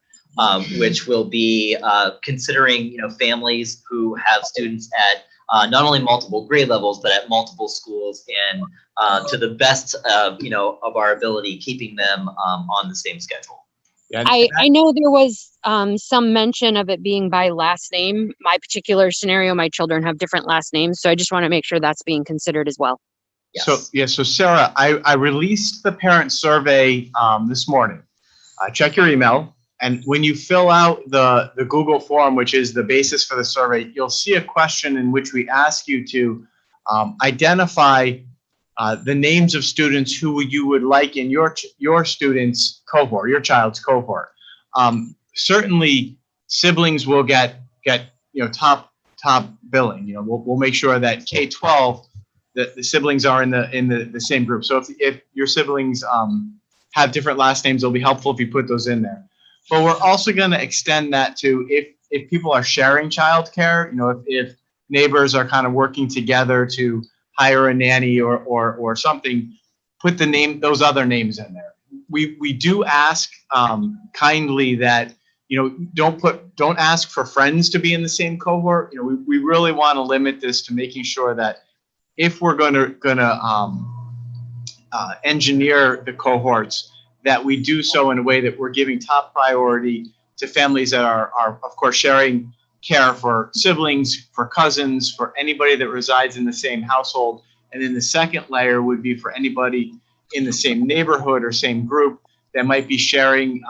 which will be considering families who have students at not only multiple grade levels, but at multiple schools, and to the best of our ability, keeping them on the same schedule. Yeah. I know there was some mention of it being by last name. My particular scenario, my children have different last names, so I just want to make sure that's being considered as well. Yes. So Sarah, I released the parent survey this morning. Check your email, and when you fill out the Google form, which is the basis for the survey, you'll see a question in which we ask you to identify the names of students who you would like in your student's cohort, your child's cohort. Certainly, siblings will get top billing. We'll make sure that K-12 the siblings are in the same group. So if your siblings have different last names, it'll be helpful if you put those in there. But we're also going to extend that to if people are sharing childcare. If neighbors are kind of working together to hire a nanny or something, put those other names in there. We do ask kindly that don't ask for friends to be in the same cohort. We really want to limit this to making sure that if we're gonna engineer the cohorts, that we do so in a way that we're giving top priority to families that are of course sharing care for siblings, for cousins, for anybody that resides in the same household. And then the second layer would be for anybody in the same neighborhood or same group that might be sharing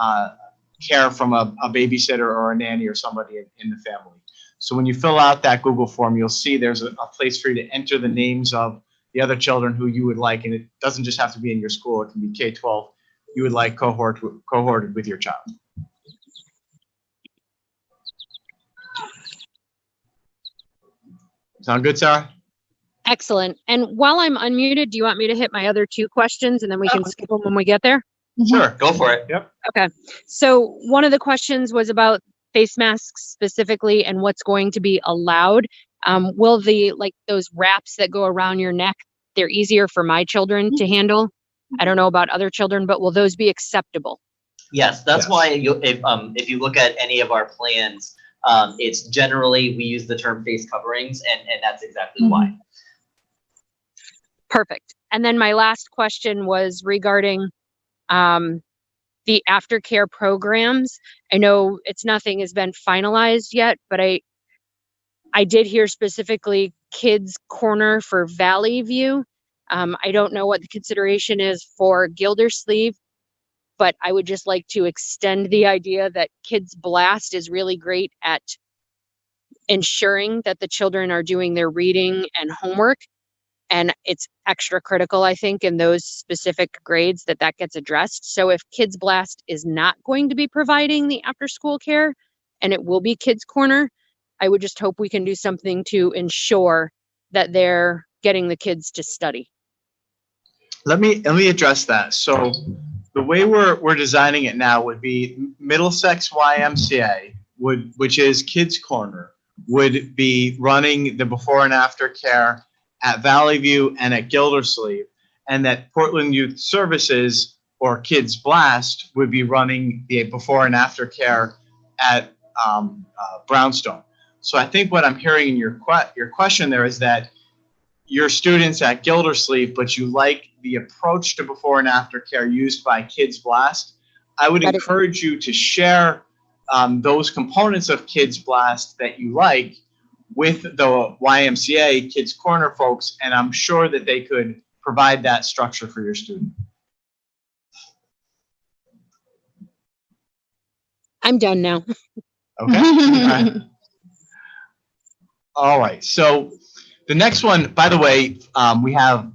care from a babysitter or a nanny or somebody in the family. So when you fill out that Google form, you'll see there's a place for you to enter the names of the other children who you would like. And it doesn't just have to be in your school. It can be K-12. You would like cohorted with your child. Sound good, Sarah? Excellent. And while I'm unmuted, do you want me to hit my other two questions and then we can skip them when we get there? Sure, go for it. Yep. Okay. So one of the questions was about face masks specifically and what's going to be allowed. Will those wraps that go around your neck, they're easier for my children to handle. I don't know about other children, but will those be acceptable? Yes, that's Yes. why if you look at any of our plans, it's generally we use the term face coverings, and that's exactly why. Perfect. And then my last question was regarding the aftercare programs. I know nothing has been finalized yet, but I did hear specifically Kids Corner for Valley View. I don't know what the consideration is for Gildersleeve, but I would just like to extend the idea that Kids Blast is really great at ensuring that the children are doing their reading and homework. And it's extra critical, I think, in those specific grades that gets addressed. So if Kids Blast is not going to be providing the after school care and it will be Kids Corner, I would just hope we can do something to ensure that they're getting the kids to study. Let me address that. So the way we're designing it now would be Middlesex YMCA which is Kids Corner, would be running the before and after care at Valley View and at Gildersleeve. and that Portland Youth Services or Kids Blast would be running the before and after care at Brownstone. So I think what I'm hearing in your question there is that your students at Gildersleeve, but you like the approach to before and after care used by Kids Blast. I would encourage you to share those components of Kids Blast that you like with the YMCA Kids Corner folks, and I'm sure that they could provide that structure for your student. I'm done now. Okay. All right. So the next one, by the way, we have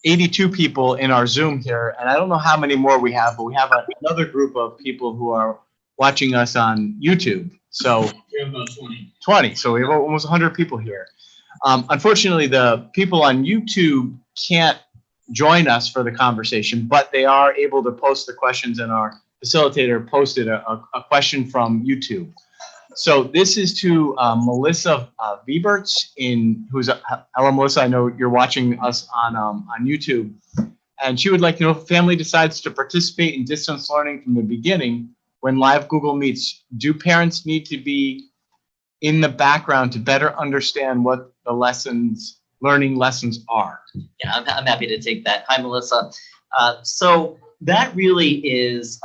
82 people in our Zoom here, and I don't know how many more we have, but we have another group of people who are watching us on YouTube. So We have about 20. 20. So we have almost 100 people here. Unfortunately, the people on YouTube can't join us for the conversation, but they are able to post the questions, and our facilitator posted a question from YouTube. So this is to Melissa Vieberts, hello Melissa, I know you're watching us on YouTube, and she would like to know if family decides to participate in distance learning from the beginning when live Google Meets, do parents need to be in the background to better understand what the learning lessons are? Yeah, I'm happy to take that. Hi, Melissa. So that really is,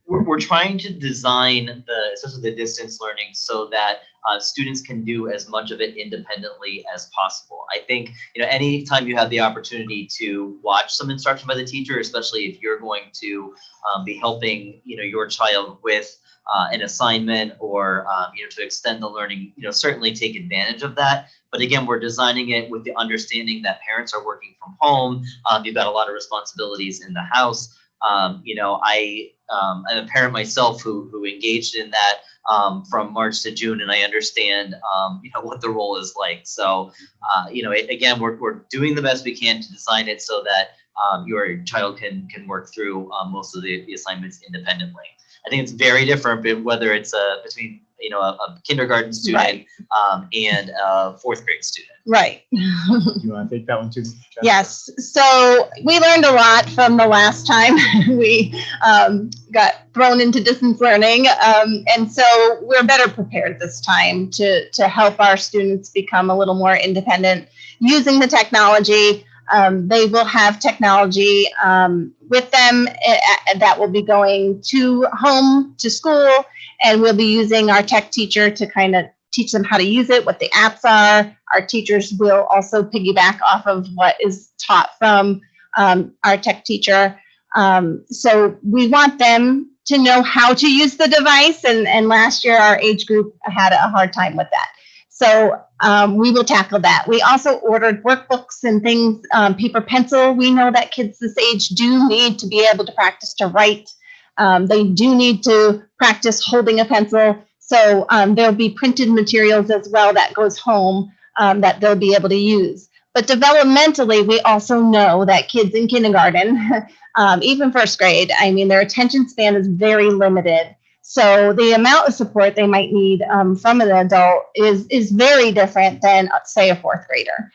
we're trying to design especially the distance learning so that students can do as much of it independently as possible. I think, anytime you have the opportunity to watch some instruction by the teacher, especially if you're going to be helping, your child with an assignment or, to extend the learning, certainly take advantage of that. But again, we're designing it with the understanding that parents are working from home. You've got a lot of responsibilities in the house. I'm a parent myself who engaged in that from March to June, and I understand what the role is like. So again, we're doing the best we can to design it so that your child can work through most of the assignments independently. I think it's very different whether it's between a kindergarten student and a fourth grade student. Right. You want to take that one too, Jennifer? Yes. So we learned a lot from the last time we got thrown into distance learning. And so we're better prepared this time to help our students become a little more independent using the technology. They will have technology with them that will be going to home, to school, and we'll be using our tech teacher to kind of teach them how to use it, what the apps are. Our teachers will also piggyback off of what is taught from our tech teacher. So we want them to know how to use the device, and last year our age group had a hard time with that. So we will tackle that. We also ordered workbooks and things, paper, pencil. We know that kids this age do need to be able to practice to write. They do need to practice holding a pencil. So there'll be printed materials as well that goes home that they'll be able to use. But developmentally, we also know that kids in kindergarten, even first grade, their attention span is very limited. So the amount of support they might need from an adult is very different than, say, a fourth grader.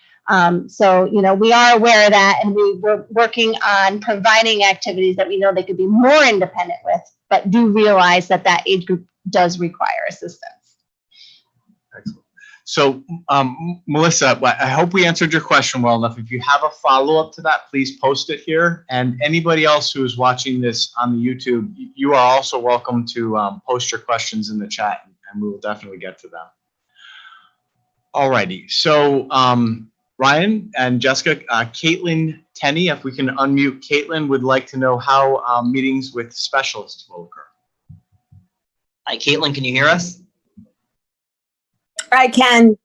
So we are aware of that, and we're working on providing activities that we know they could be more independent with, but do realize that that age group does require assistance. Excellent. So, Melissa, I hope we answered your question well enough. If you have a follow-up to that, please post it here. And anybody else who is watching this on the YouTube, you are also welcome to post your questions in the chat, and we will definitely get to them. All righty. So, Ryan and Jessica, Caitlin Tenney, if we can unmute Caitlin, would like to know how meetings with specialists will occur. Hi, Caitlin, can you hear us? I can.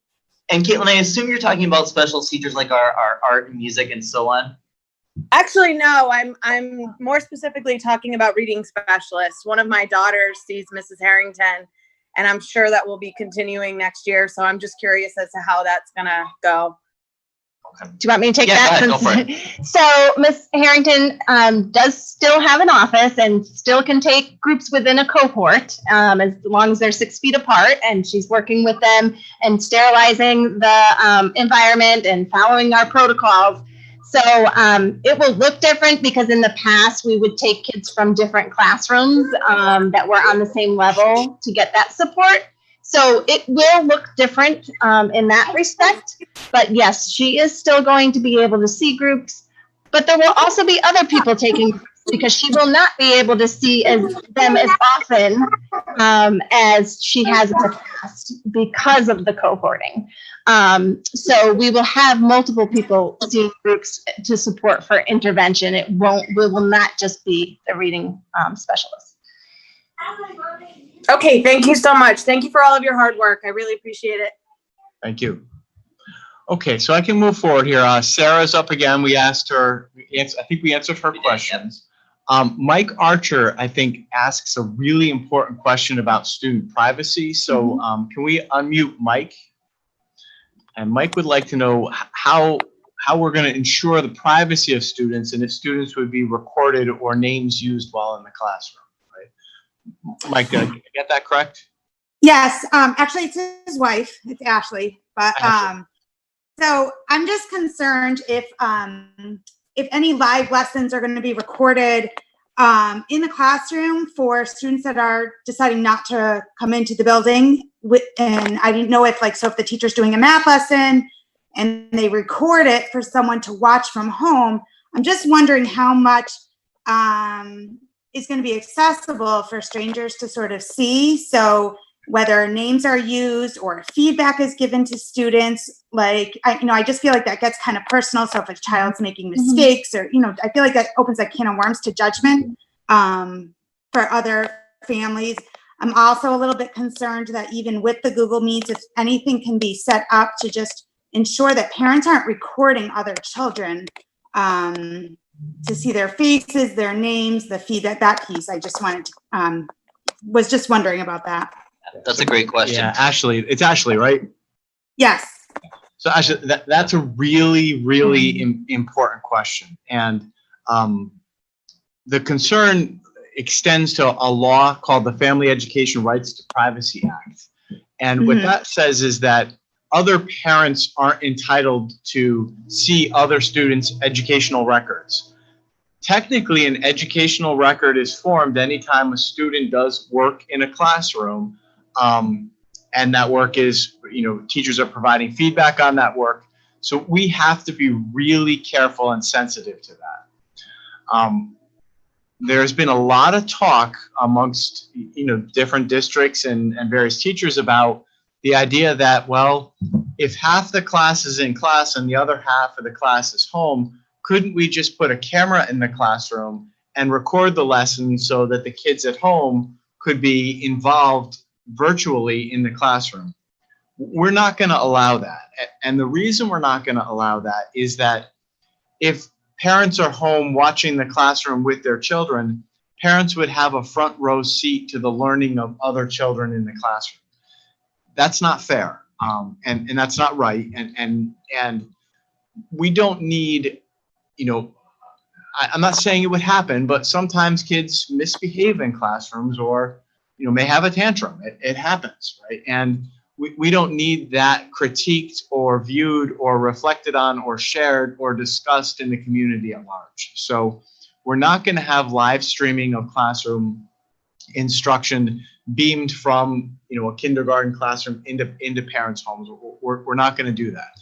And Caitlin, I assume you're talking about special teachers like our art and music and so on? Actually, no, I'm more specifically talking about reading specialists. One of my daughters sees Mrs. Harrington, and I'm sure that will be continuing next year. So I'm just curious as to how that's gonna go. Do you want me to take that? Go for it. So Ms. Harrington does still have an office and still can take groups within a cohort as long as they're 6 feet apart, and she's working with them and sterilizing the environment and following our protocols. So it will look different because in the past we would take kids from different classrooms that were on the same level to get that support. So it will look different in that respect. But yes, she is still going to be able to see groups, but there will also be other people taking groups because she will not be able to see them as often as she has in the past because of the cohorting. So we will have multiple people seeing groups to support for intervention. We will not just be the reading specialist. Okay, thank you so much. Thank you for all of your hard work. I really appreciate it. Thank you. Okay, so I can move forward here. Sarah's up again. We asked her, I think we answered her questions. Mike Archer, I think, asks a really important question about student privacy. So can we unmute Mike? And Mike would like to know how we're going to ensure the privacy of students and if students would be recorded or names used while in the classroom, right? Mike, did I get that correct? Yes, actually it's his wife, it's Ashley, but Ashley. so I'm just concerned if any live lessons are going to be recorded in the classroom for students that are deciding not to come into the building. And I didn't know if if the teacher's doing a math lesson and they record it for someone to watch from home, I'm just wondering how much is going to be accessible for strangers to sort of see. So whether names are used or feedback is given to students, I just feel like that gets kind of personal. So if a child's making mistakes or, I feel like that opens a can of worms to judgment for other families. I'm also a little bit concerned that even with the Google Meets, if anything can be set up to just ensure that parents aren't recording other children to see their faces, their names, the feedback, that piece. I just was just wondering about that. That's a great question. Yeah, Ashley, it's Ashley, right? Yes. So Ashley, that's a really, really important question. And the concern extends to a law called the Family Education Rights to Privacy Act. And what that says is that other parents aren't entitled to see other students' educational records. Technically, an educational record is formed anytime a student does work in a classroom. And that work is, teachers are providing feedback on that work. So we have to be really careful and sensitive to that. There's been a lot of talk amongst, different districts and various teachers about the idea that, well, if half the class is in class and the other half of the class is home, couldn't we just put a camera in the classroom and record the lesson so that the kids at home could be involved virtually in the classroom? We're not going to allow that. And the reason we're not going to allow that is that if parents are home watching the classroom with their children, parents would have a front row seat to the learning of other children in the classroom. That's not fair. And that's not right. And we don't need, I'm not saying it would happen, but sometimes kids misbehave in classrooms or, may have a tantrum. It happens, right? And we don't need that critiqued or viewed or reflected on or shared or discussed in the community at large. So we're not going to have live streaming of classroom instruction beamed from, a kindergarten classroom into parents' homes. We're not going to do that.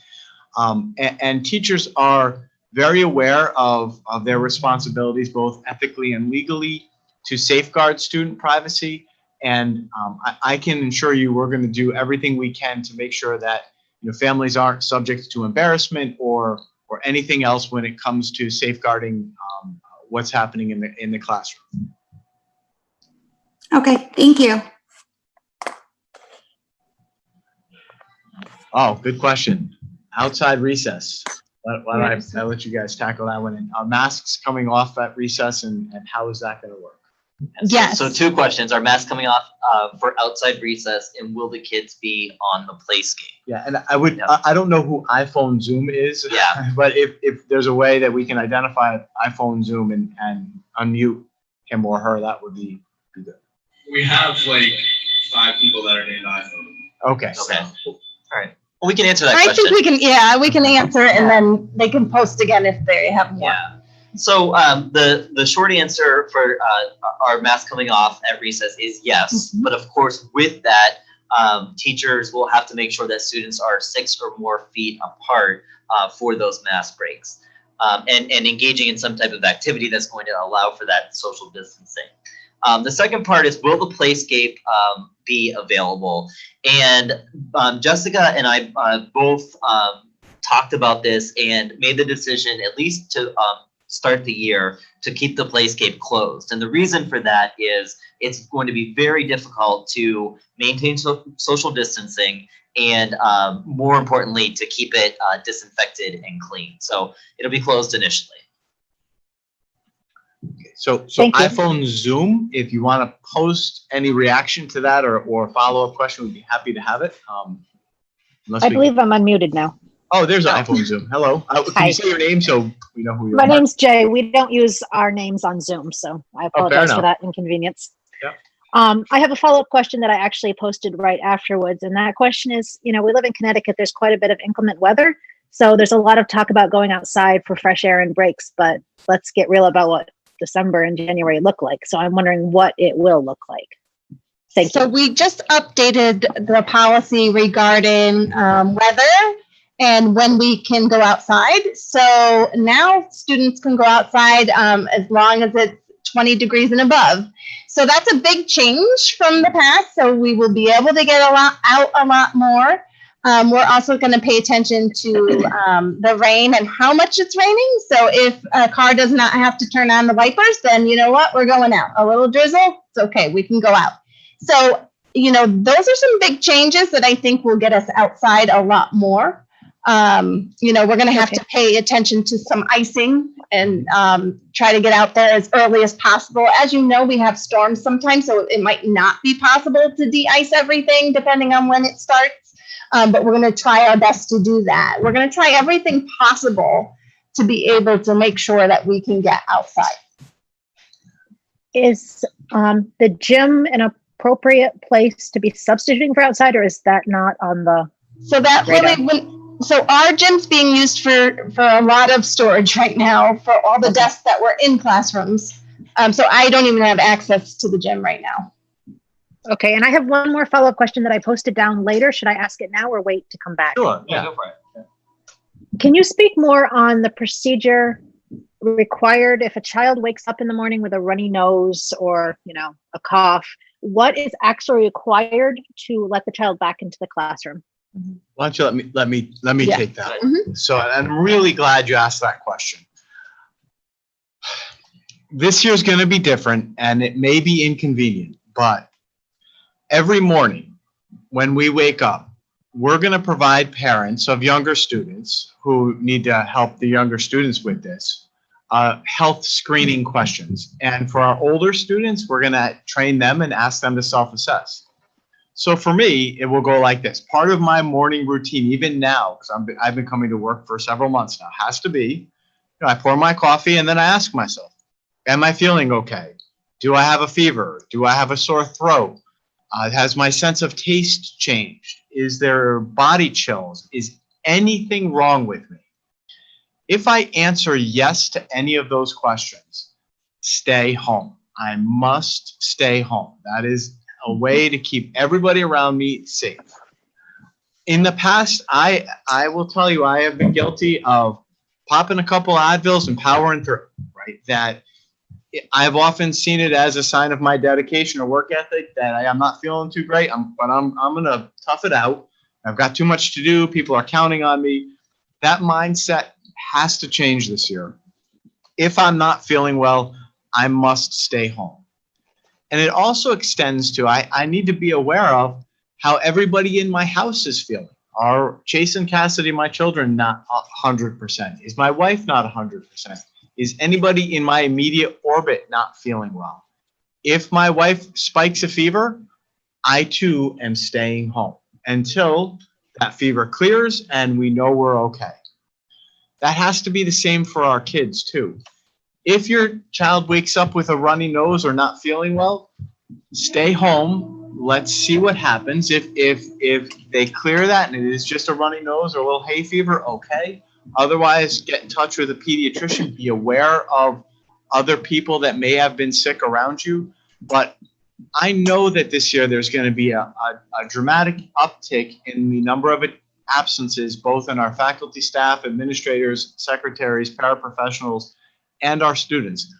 And teachers are very aware of their responsibilities, both ethically and legally, to safeguard student privacy. And I can assure you we're going to do everything we can to make sure that families aren't subject to embarrassment or anything else when it comes to safeguarding what's happening in the classroom. Okay, thank you. Oh, good question. Outside recess. Why don't I let you guys tackle that one? And are masks coming off at recess and how is that going to work? Yes. So two questions. Are masks coming off for outside recess, and will the kids be on the playscape? Yeah, and I don't know who iPhone Zoom is. Yeah. But if there's a way that we can identify iPhone Zoom and unmute him or her, that would be good. We have 5 people that are named iPhone. Okay. Okay. All right. We can answer that I question. think we can answer it and then they can post again if they have more. Yeah. So the short answer for our mask coming off at recess is yes. But of course, with that, teachers will have to make sure that students are 6 or more feet apart for those mask breaks, and engaging in some type of activity that's going to allow for that social distancing. The second part is, will the playscape be available? And Jessica and I both talked about this and made the decision, at least to start the year, to keep the playscape closed. And the reason for that is it's going to be very difficult to maintain social distancing and more importantly, to keep it disinfected and clean. So it'll be closed initially. So Thank you. iPhone Zoom, if you want to post any reaction to that or a follow-up question, we'd be happy to have it. I believe I'm unmuted now. Oh, there's iPhone Zoom. Hello. Can Hi. you say your name so we know who you My are? name's Jay. We don't use our names on Zoom, so I apologize for enough. that inconvenience. Yeah. I have a follow-up question that I actually posted right afterwards, and that question is, we live in Connecticut. There's quite a bit of inclement weather, so there's a lot of talk about going outside for fresh air and breaks, but let's get real about what December and January look like. So I'm wondering what it will look like. Thank you. So we just updated the policy regarding weather and when we can go outside. So now students can go outside as long as it's 20 degrees and above. So that's a big change from the past. So we will be able to get out a lot more. We're also going to pay attention to the rain and how much it's raining. So if a car does not have to turn on the wipers, then you know what? We're going out. A little drizzle, it's okay. We can go out. So, those are some big changes that I think will get us outside a lot more. We're going to have to pay attention to some icing and try to get out there as early as possible. As you know, we have storms sometimes, so it might not be possible to de-ice everything depending on when it starts. But we're going to try our best to do that. We're going to try everything possible to be able to make sure that we can get outside. Is the gym an appropriate place to be substituting for outside, or is that not on the So that really so our gym's being used for a lot of storage right now for all the desks that were in classrooms. So I don't even have access to the gym right now. Okay, and I have one more follow-up question that I posted down later. Should I ask it now or wait to come back? Sure. Yeah, go for it. Can you speak more on the procedure required if a child wakes up in the morning with a runny nose or, a cough? What is actually required to let the child back into the classroom? Why don't you let me Yeah. take that. Mm-hmm. So I'm really glad you asked that question. This year's going to be different and it may be inconvenient, but every morning when we wake up, we're going to provide parents of younger students who need to help the younger students with this health screening questions. And for our older students, we're going to train them and ask them to self-assess. So for me, it will go like this. Part of my morning routine, even now, because I've been coming to work for several months now, has to be, I pour my coffee and then I ask myself, am I feeling okay? Do I have a fever? Do I have a sore throat? Has my sense of taste changed? Is there body chills? Is anything wrong with me? If I answer yes to any of those questions, stay home. I must stay home. That is a way to keep everybody around me safe. In the past, I will tell you, I have been guilty of popping a couple Advils and powering through, right? That I've often seen it as a sign of my dedication or work ethic that I'm not feeling too great, but I'm going to tough it out. I've got too much to do. People are counting on me. That mindset has to change this year. If I'm not feeling well, I must stay home. And it also extends to, I need to be aware of how everybody in my house is feeling. Are Chase and Cassidy, my children, not 100%? Is my wife not 100%? Is anybody in my immediate orbit not feeling well? If my wife spikes a fever, I too am staying home until that fever clears and we know we're okay. That has to be the same for our kids too. If your child wakes up with a runny nose or not feeling well, stay home, let's see what happens. If they clear that and it is just a runny nose or a little hay fever, okay. Otherwise, get in touch with a pediatrician. Be aware of other people that may have been sick around you. But I know that this year there's going to be a dramatic uptick in the number of absences, both in our faculty, staff, administrators, secretaries, paraprofessionals, and our students.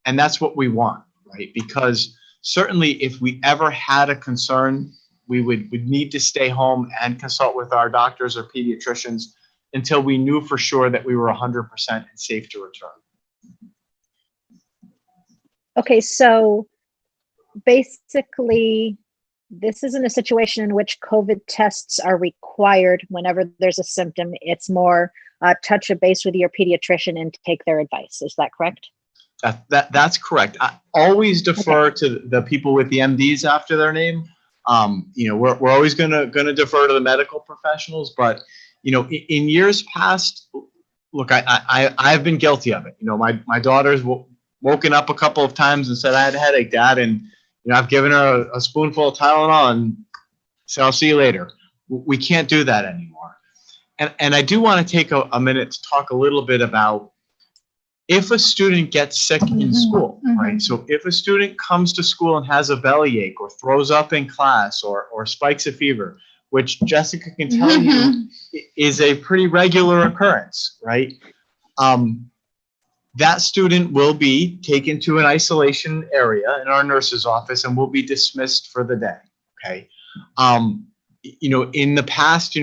And that's what we want, right? Because certainly if we ever had a concern, we would need to stay home and consult with our doctors or pediatricians until we knew for sure that we were 100% safe to return. Okay, so basically, this isn't a situation in which COVID tests are required whenever there's a symptom. It's more touch a base with your pediatrician and take their advice. Is that correct? That's correct. I always defer to the people with the MDs after their name. We're always gonna defer to the medical professionals, but in years past, look, I've been guilty of it. My daughter's woken up a couple of times and said, I had a headache, Dad, and I've given her a spoonful of Tylenol and said, I'll see you later. We can't do that anymore. And I do want to take a minute to talk a little bit about if a student gets sick in school, right? So if a student comes to school and has a bellyache or throws up in class or spikes a fever, which Jessica can tell you is a pretty regular occurrence, right? That student will be taken to an isolation area in our nurse's office and will be dismissed for the day, okay? In the past,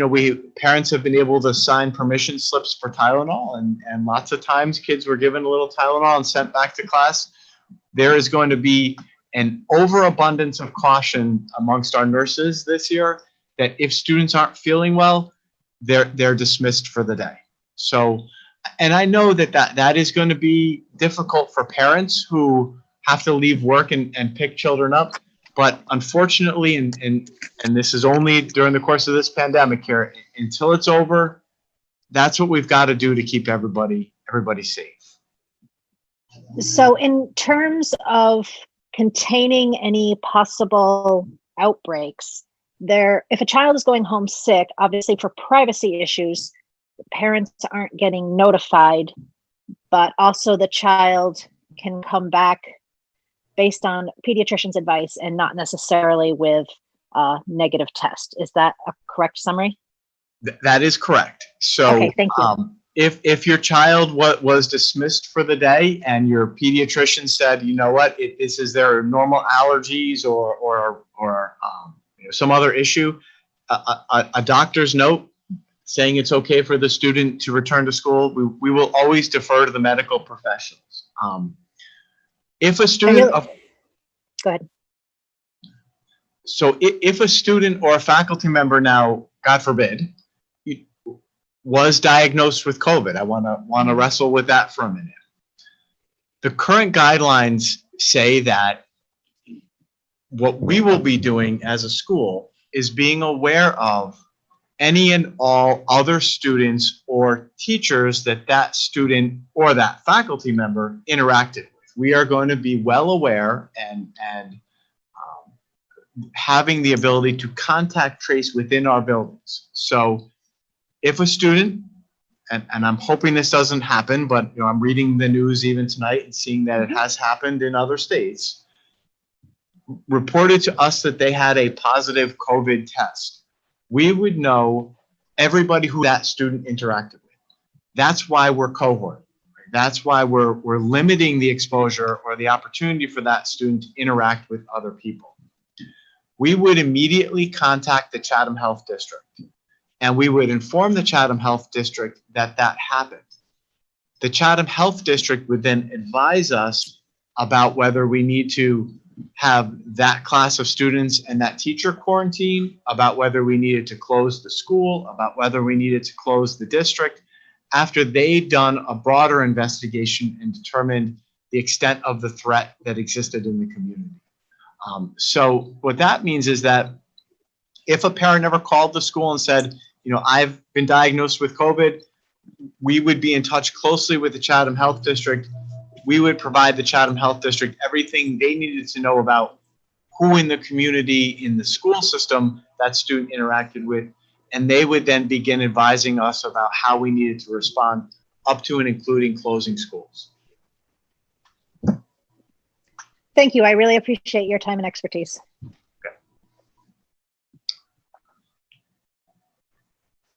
parents have been able to sign permission slips for Tylenol, and lots of times kids were given a little Tylenol and sent back to class. There is going to be an overabundance of caution amongst our nurses this year that if students aren't feeling well, they're dismissed for the day. So, and I know that is going to be difficult for parents who have to leave work and pick children up. But unfortunately, and this is only during the course of this pandemic here, until it's over, that's what we've got to do to keep everybody safe. So in terms of containing any possible outbreaks, if a child is going home sick, obviously for privacy issues, the parents aren't getting notified, but also the child can come back based on pediatrician's advice and not necessarily with a negative test. Is that a correct summary? That is correct. So okay, thank you. If your child was dismissed for the day and your pediatrician said, you know what, this is their normal allergies or some other issue, a doctor's note saying it's okay for the student to return to school, we will always defer to the medical professionals. If a student, go ahead. So if a student or a faculty member now, God forbid, was diagnosed with COVID, I want to wrestle with that for a minute. The current guidelines say that what we will be doing as a school is being aware of any and all other students or teachers that student or that faculty member interacted with. We are going to be well aware and having the ability to contact trace within our buildings. So if a student, and I'm hoping this doesn't happen, but I'm reading the news even tonight and seeing that it has happened in other states, reported to us that they had a positive COVID test, we would know everybody who that student interacted with. That's why we're cohort. That's why we're limiting the exposure or the opportunity for that student to interact with other people. We would immediately contact the Chatham Health District, and we would inform the Chatham Health District that happened. The Chatham Health District would then advise us about whether we need to have that class of students and that teacher quarantine, about whether we needed to close the school, about whether we needed to close the district, after they'd done a broader investigation and determined the extent of the threat that existed in the community. So what that means is that if a parent ever called the school and said, I've been diagnosed with COVID, we would be in touch closely with the Chatham Health District. We would provide the Chatham Health District everything they needed to know about who in the community, in the school system that student interacted with, and they would then begin advising us about how we needed to respond up to and including closing schools. Thank you. I really appreciate your time and expertise.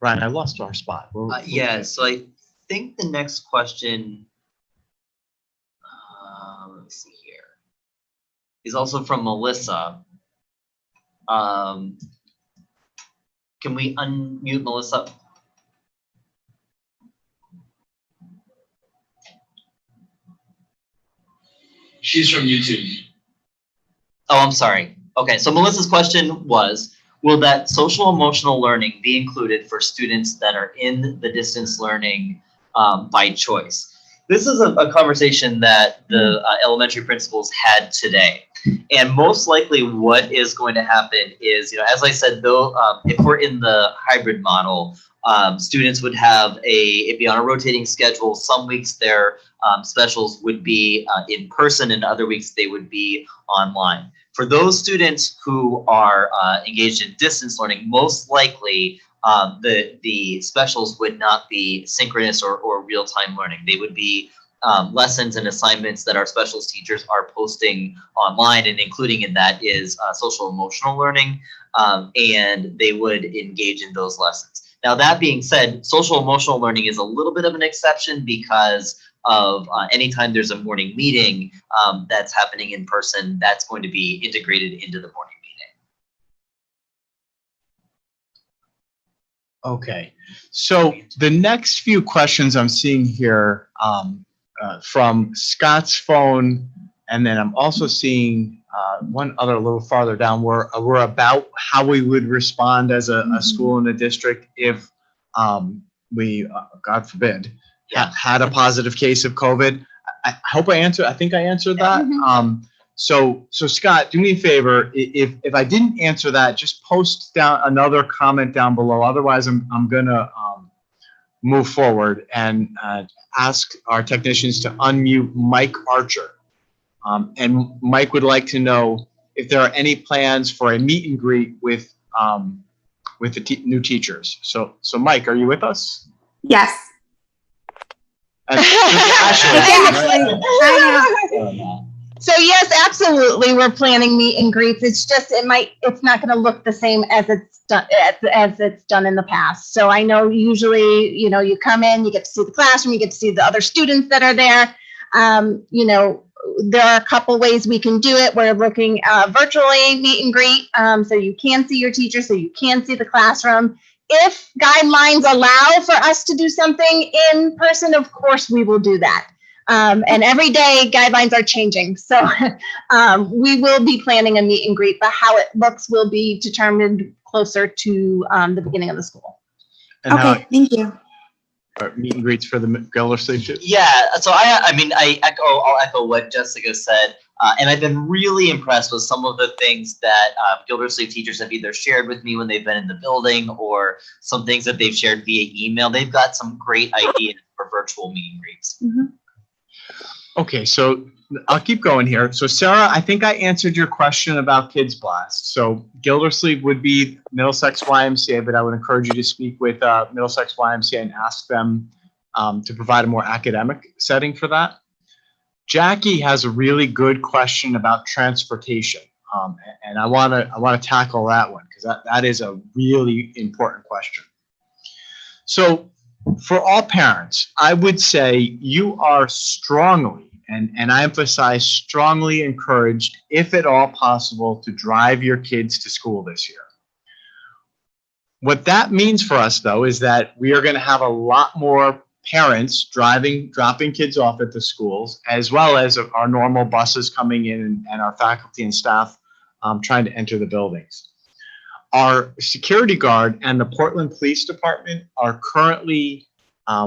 Ryan, I lost our spot. Yeah, so I think the next question, let's see here, is also from Melissa. Can we unmute Melissa? She's from YouTube. Oh, I'm sorry. Okay, so Melissa's question was, will that social emotional learning be included for students that are in the distance learning by choice? This is a conversation that the elementary principals had today. And most likely what is going to happen is, as I said, though, if we're in the hybrid model, students would have it'd be on a rotating schedule. Some weeks their specials would be in person, and other weeks they would be online. For those students who are engaged in distance learning, most likely the specials would not be synchronous or real-time learning. They would be lessons and assignments that our specials teachers are posting online, and including in that is social emotional learning, and they would engage in those lessons. Now, that being said, social emotional learning is a little bit of an exception because of anytime there's a morning meeting that's happening in person, that's going to be integrated into the morning meeting. Okay, so the next few questions I'm seeing here from Scott's phone, and then I'm also seeing one other a little farther down, were about how we would respond as a school in a district if we, God forbid, had a positive case of COVID. I hope I answered. I think I answered that. So Scott, do me a favor. If I didn't answer that, just post down another comment down below. Otherwise, I'm gonna move forward and ask our technicians to unmute Mike Archer. And Mike would like to know if there are any plans for a meet and greet with the new teachers. So Mike, are you with us? Yes. So yes, absolutely, we're planning meet and greets. It's just it's not going to look the same as it's done in the past. So I know usually, you come in, you get to see the classroom, you get to see the other students that are there. There are a couple ways we can do it. We're looking virtually meet and greet, so you can see your teacher, so you can see the classroom. If guidelines allow for us to do something in person, of course we will do that. And every day guidelines are changing. So we will be planning a meet and greet, but how it looks will be determined closer to the beginning of the school. And okay, thank you. Meet and greets for the Gildersleeve too? Yeah, so I'll echo what Jessica said. And I've been really impressed with some of the things that Gildersleeve teachers have either shared with me when they've been in the building, or some things that they've shared via email. They've got some great ideas for virtual meet and greets. Okay, so I'll keep going here. So Sarah, I think I answered your question about Kids Blast. So Gildersleeve would be Middlesex YMCA, but I would encourage you to speak with Middlesex YMCA and ask them to provide a more academic setting for that. Jackie has a really good question about transportation, and I want to tackle that one because that is a really important question. So for all parents, I would say you are strongly, and I emphasize strongly, encouraged, if at all possible, to drive your kids to school this year. What that means for us, though, is that we are going to have a lot more parents dropping kids off at the schools, as well as our normal buses coming in and our faculty and staff trying to enter the buildings. Our security guard and the Portland Police Department are currently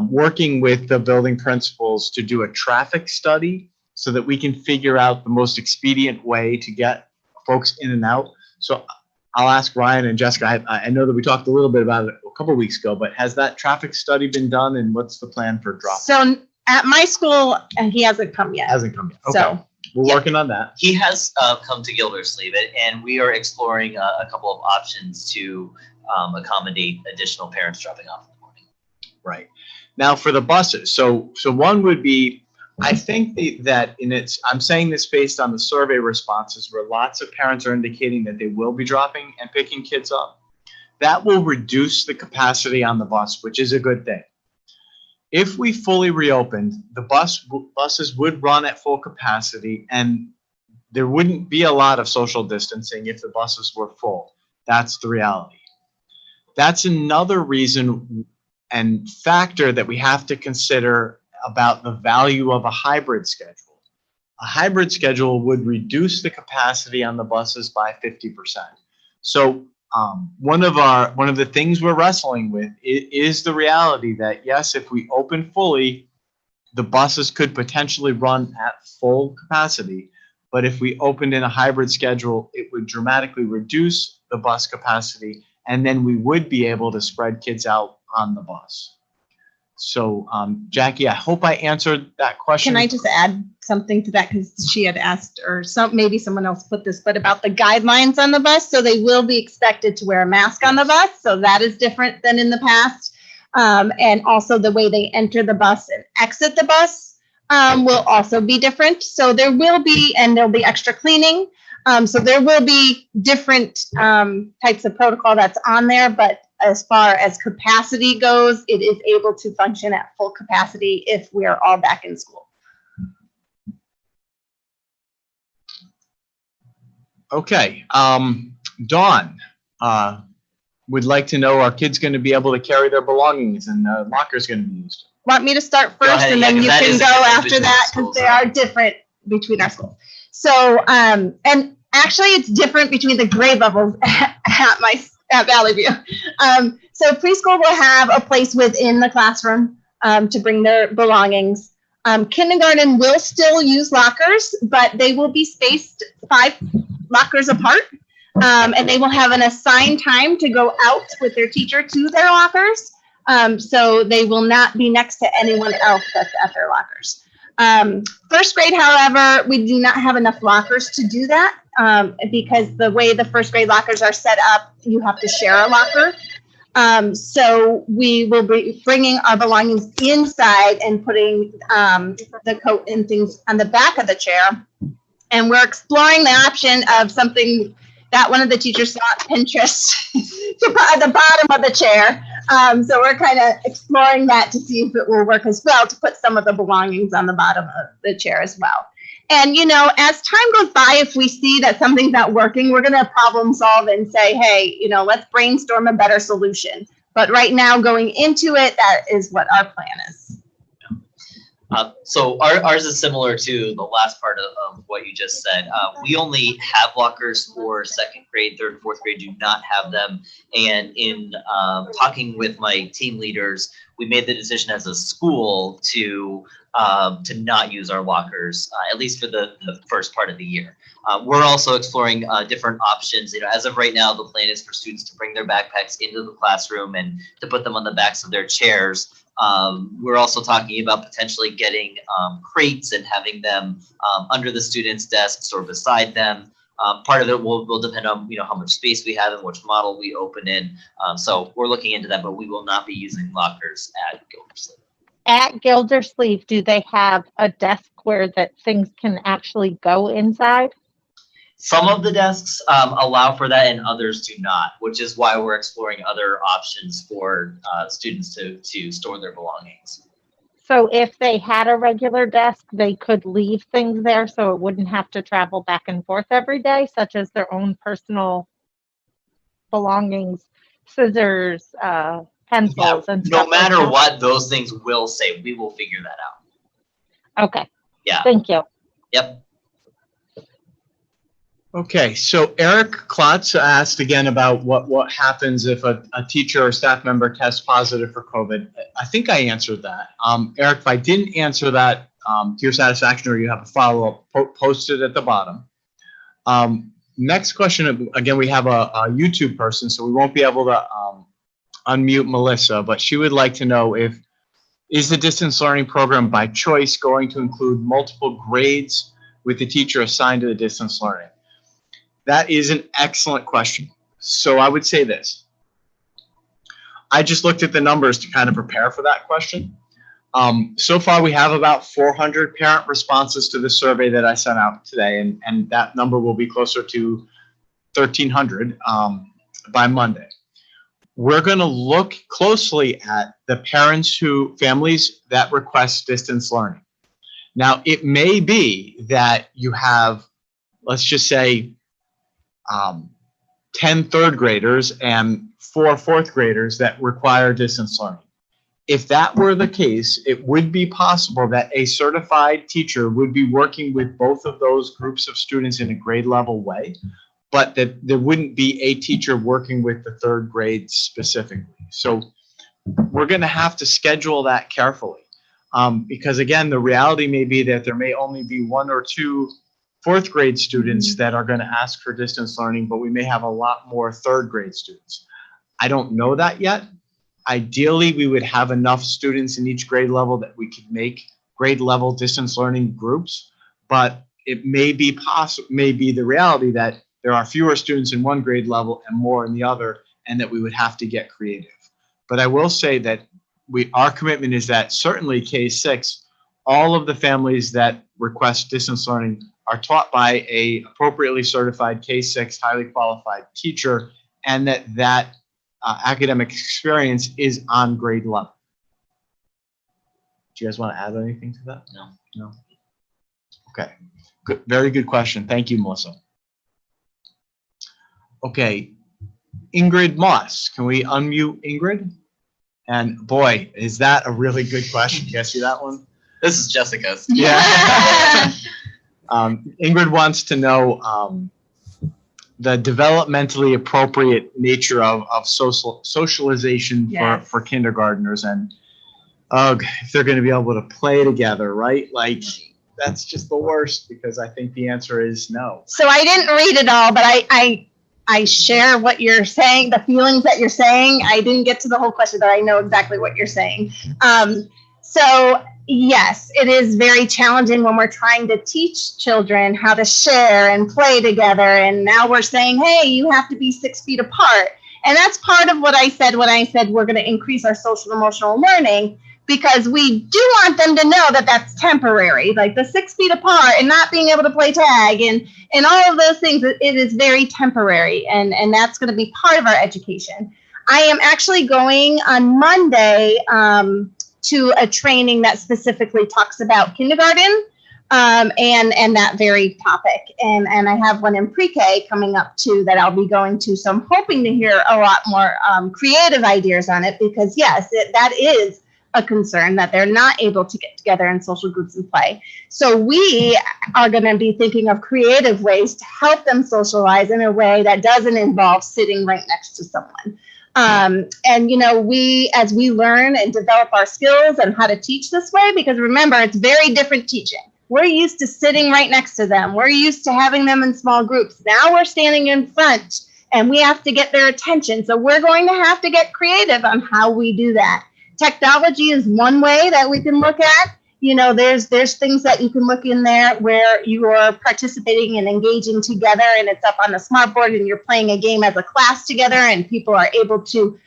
working with the building principals to do a traffic study so that we can figure out the most expedient way to get folks in and out. So I'll ask Ryan and Jessica. I know that we talked a little bit about it a couple of weeks ago, but has that traffic study been done, and what's the plan for drop? So at my school, he hasn't come yet. Hasn't come yet. Okay. So we're Yeah. working on that. He has come to Gildersleeve, and we are exploring a couple of options to accommodate additional parents dropping off in the morning. Right. Now for the buses. So one would be, I think that I'm saying this based on the survey responses where lots of parents are indicating that they will be dropping and picking kids up. That will reduce the capacity on the bus, which is a good thing. If we fully reopened, the buses would run at full capacity and there wouldn't be a lot of social distancing if the buses were full. That's the reality. That's another reason and factor that we have to consider about the value of a hybrid schedule. A hybrid schedule would reduce the capacity on the buses by 50%. So one of the things we're wrestling with is the reality that yes, if we open fully, the buses could potentially run at full capacity. But if we opened in a hybrid schedule, it would dramatically reduce the bus capacity, and then we would be able to spread kids out on the bus. So, Jackie, I hope I answered that question. Can I just add something to that? Because she had asked, or maybe someone else put this, but about the guidelines on the bus. So they will be expected to wear a mask on the bus. So that is different than in the past. And also the way they enter the bus and exit the bus will also be different. So there will be, and there'll be extra cleaning. So there will be different types of protocol that's on there, but as far as capacity goes, it is able to function at full capacity if we are all back in school. Okay, Dawn would like to know, are kids going to be able to carry their belongings and lockers going to be used? Want me to start first and then you can go after that because they are different between our schools. So, and actually it's different between the grade levels at Valley View. So preschool will have a place within the classroom to bring their belongings. Kindergarten will still use lockers, but they will be spaced 5 lockers apart. And they will have an assigned time to go out with their teacher to their lockers. So they will not be next to anyone else that's at their lockers. First grade, however, we do not have enough lockers to do that because the way the first grade lockers are set up, you have to share a locker. So we will be bringing our belongings inside and putting the coat and things on the back of the chair. And we're exploring the option of something that one of the teachers thought Pinterest to put at the bottom of the chair. So we're kind of exploring that to see if it will work as well, to put some of the belongings on the bottom of the chair as well. And, you know, as time goes by, if we see that something's not working, we're going to problem solve and say, hey, you know, let's brainstorm a better solution. But right now, going into it, that is what our plan is. So ours is similar to the last part of what you just said. We only have lockers for second grade, third, fourth grade do not have them. And in talking with my team leaders, we made the decision as a school to not use our lockers, at least for the first part of the year. We're also exploring different options. You know, as of right now, the plan is for students to bring their backpacks into the classroom and to put them on the backs of their chairs. We're also talking about potentially getting crates and having them under the students' desks or beside them. Part of it will depend on, you know, how much space we have and which model we open in. So we're looking into that, but we will not be using lockers at Gildersleeve. At Gildersleeve, do they have a desk where that things can actually go inside? Some of the desks allow for that and others do not, which is why we're exploring other options for students to store their belongings. So if they had a regular desk, they could leave things there so it wouldn't have to travel back and forth every day, such as their own personal belongings, scissors, pencils, and stuff. No matter what those things will say, we will figure that out. Okay. Yeah. Thank you. Yep. Okay, so Eric Klotz asked again about what happens if a teacher or staff member tests positive for COVID. I think I answered that. Eric, if I didn't answer that to your satisfaction or you have a follow-up, post it at the bottom. Next question, again, we have a YouTube person, so we won't be able to unmute Melissa, but she would like to know is the distance learning program by choice going to include multiple grades with the teacher assigned to the distance learning? That is an excellent question. So I would say this. I just looked at the numbers to kind of prepare for that question. So far, we have about 400 parent responses to the survey that I sent out today, and that number will be closer to 1,300 by Monday. We're going to look closely at the families that request distance learning. Now, it may be that you have, let's just say, 10 third graders and 4 fourth graders that require distance learning. If that were the case, it would be possible that a certified teacher would be working with both of those groups of students in a grade level way, but that there wouldn't be a teacher working with the third grade specifically. So we're going to have to schedule that carefully because, again, the reality may be that there may only be 1 or 2 fourth grade students that are going to ask for distance learning, but we may have a lot more third grade students. I don't know that yet. Ideally, we would have enough students in each grade level that we could make grade level distance learning groups, but it may be the reality that there are fewer students in one grade level and more in the other, and that we would have to get creative. But I will say that our commitment is that certainly K-6, all of the families that request distance learning are taught by a appropriately certified K-6 highly qualified teacher, and that academic experience is on grade level. Do you guys want to add anything to that? No. Okay. Good. Very good question. Thank you, Melissa. Okay. Ingrid Moss. Can we unmute Ingrid? And boy, is that a really good question. You guys see that one? This is Jessica's. Yeah. Ingrid wants to know the developmentally appropriate nature of socialization for kindergartners, and if they're going to be able to play together, right? Like, that's just the worst, because I think the answer is no. So I didn't read it all, but I share what you're saying, the feelings that you're saying. I didn't get to the whole question, but I know exactly what you're saying. So yes, it is very challenging when we're trying to teach children how to share and play together. And now we're saying, hey, you have to be 6 feet apart. And that's part of what I said when I said we're going to increase our social emotional learning, because we do want them to know that that's temporary, like the 6 feet apart and not being able to play tag and all of those things. It is very temporary, and that's going to be part of our education. I am actually going on Monday to a training that specifically talks about kindergarten and that very topic. And I have one in pre-K coming up too that I'll be going to. So I'm hoping to hear a lot more creative ideas on it, because yes, that is a concern that they're not able to get together in social groups and play. So we are going to be thinking of creative ways to help them socialize in a way that doesn't involve sitting right next to someone. And, as we learn and develop our skills and how to teach this way, because remember, it's very different teaching. We're used to sitting right next to them. We're used to having them in small groups. Now we're standing in front and we have to get their attention. So we're going to have to get creative on how we do that. Technology is one way that we can look at. There's things that you can look in there where you are participating and engaging together, and it's up on the smartboard and you're playing a game as a class together, and people are able to,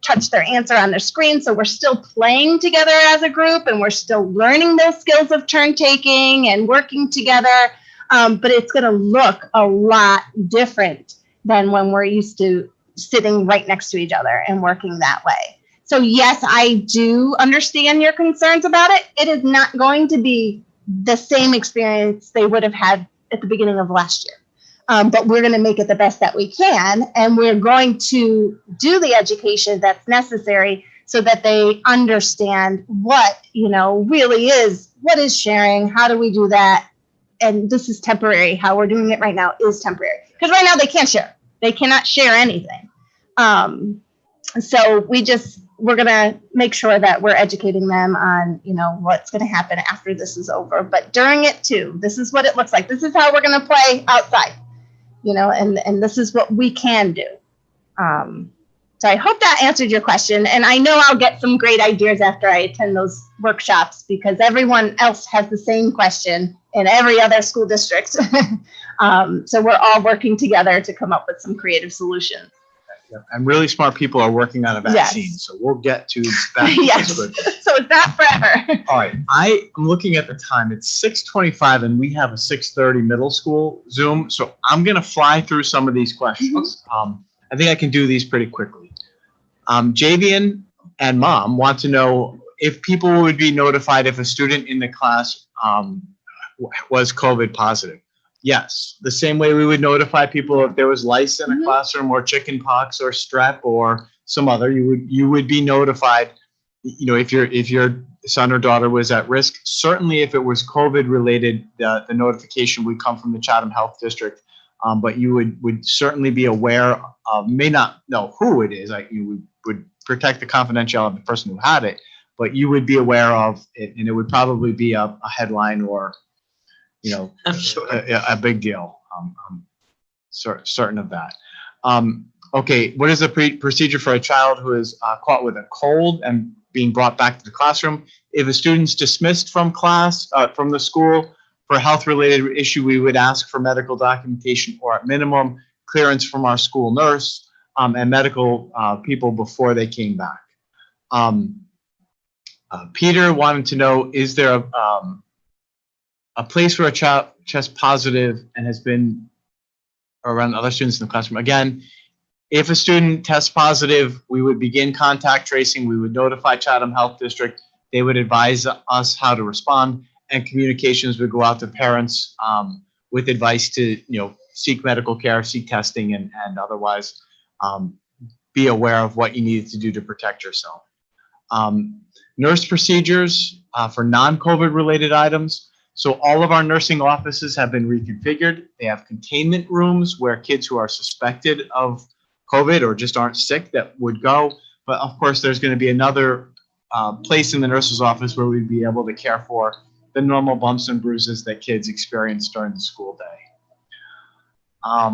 touch their answer on their screen. So we're still playing together as a group, and we're still learning those skills of turn taking and working together. But it's going to look a lot different than when we're used to sitting right next to each other and working that way. So yes, I do understand your concerns about it. It is not going to be the same experience they would have had at the beginning of last year. But we're going to make it the best that we can. And we're going to do the education that's necessary so that they understand what, really is, what is sharing, how do we do that? And this is temporary. How we're doing it right now is temporary. Because right now they can't share. They cannot share anything. So we're going to make sure that we're educating them on, what's going to happen after this is over. But during it too, this is what it looks like. This is how we're going to play outside, and this is what we can do. So I hope that answered your question. And I know I'll get some great ideas after I attend those workshops because everyone else has the same question in every other school district. So we're all working together to come up with some creative solutions. And really smart people are working on a vaccine, Yes. so we'll get to that. Yes. So it's not forever. All right, I'm looking at the time. It's 6:25, and we have a 6:30 middle school Zoom. So I'm gonna fly through some of these questions. I think I can do these pretty quickly. Javian and Mom want to know if people would be notified if a student in the class was COVID positive. Yes, the same way we would notify people if there was lice in a classroom or chicken pox or strep or some other, you would be notified, you know, if your son or daughter was at risk. Certainly if it was COVID related, the notification would come from the Chatham Health District. But you would certainly be aware of, may not know who it is, like you would protect the confidentiality of the person who had it, but you would be aware of it, and it would probably be a headline or, you know, a big deal. I'm certain of that. Okay, what is the procedure for a child who is caught with a cold and being brought back to the classroom? If a student's dismissed from class, from the school for a health-related issue, we would ask for medical documentation or at minimum clearance from our school nurse and medical people before they came back. Peter wanted to know, is there a place where a child tests positive and has been around other students in the classroom? Again, if a student tests positive, we would begin contact tracing. We would notify Chatham Health District. They would advise us how to respond, and communications would go out to parents with advice to, you know, seek medical care, seek testing, and otherwise be aware of what you needed to do to protect yourself. Nurse procedures for non-COVID related items. So all of our nursing offices have been reconfigured. They have containment rooms where kids who are suspected of COVID or just aren't sick that would go. But of course, there's going to be another place in the nurse's office where we'd be able to care for the normal bumps and bruises that kids experience during the school day. Let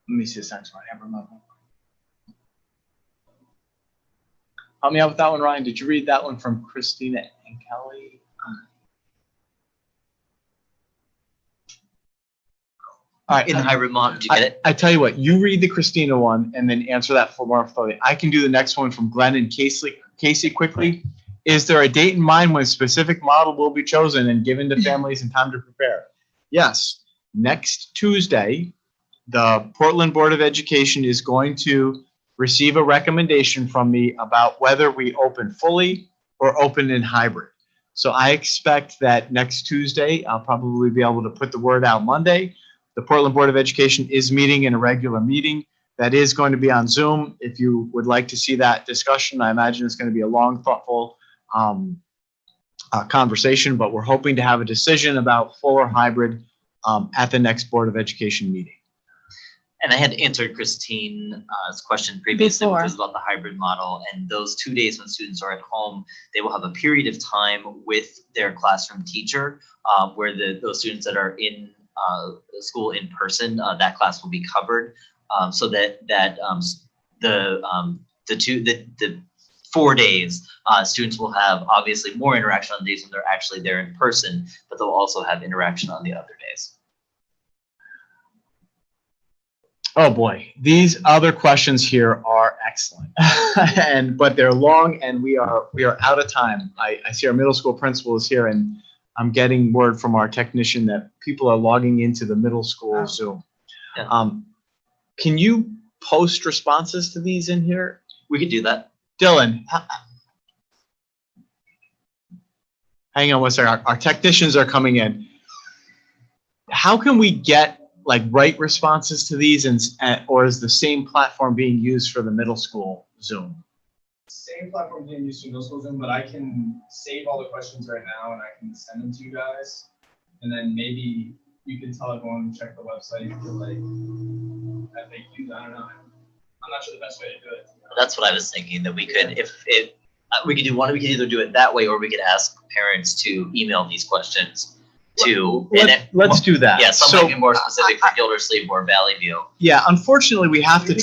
me see this next one. I have another one. Help me out with that one, Ryan. Did you read that one from Christina and Kelly? All right. In hybrid model, did you get it? I tell you what, you read the Christina one and then answer that for more fully. I can do the next one from Glenn and Casey quickly. Is there a date in mind when a specific model will be chosen and given to families in time to prepare? Yes. Next Tuesday, the Portland Board of Education is going to receive a recommendation from me about whether we open fully or open in hybrid. So I expect that next Tuesday, I'll probably be able to put the word out Monday. The Portland Board of Education is meeting in a regular meeting. That is going to be on Zoom. If you would like to see that discussion, I imagine it's going to be a long, thoughtful conversation, but we're hoping to have a decision about full or hybrid at the next Board of Education meeting. And I had answered Christine's question previously, which was about the hybrid model. And those 2 days when students are at home, they will have a period of time with their classroom teacher where those students that are in school in person, that class will be covered, so that the 4 days, students will have obviously more interaction on the days when they're actually there in person, but they'll also have interaction on the other days. Oh boy, these other questions here are excellent, but they're long, and we are out of time. I see our middle school principal is here, and I'm getting word from our technician that people are logging into the middle school Zoom. Yeah. Can you post responses to these in here? We could do that. Dylan, hang on one second. Our technicians are coming in. How can we get like right responses to these, or is the same platform being used for the middle school Zoom? Same platform being used for middle school Zoom, but I can save all the questions right now and I can send them to you guys. And then maybe you can tell everyone to check the website for like FAQs. I don't know. I'm not sure the best way to do it. That's what I was thinking, that we could, we could either do it that way, or we could ask parents to email these questions too. Let's do that. Yeah, some So, might be more specific for Gildersleeve or Valley View. yeah, unfortunately, we have to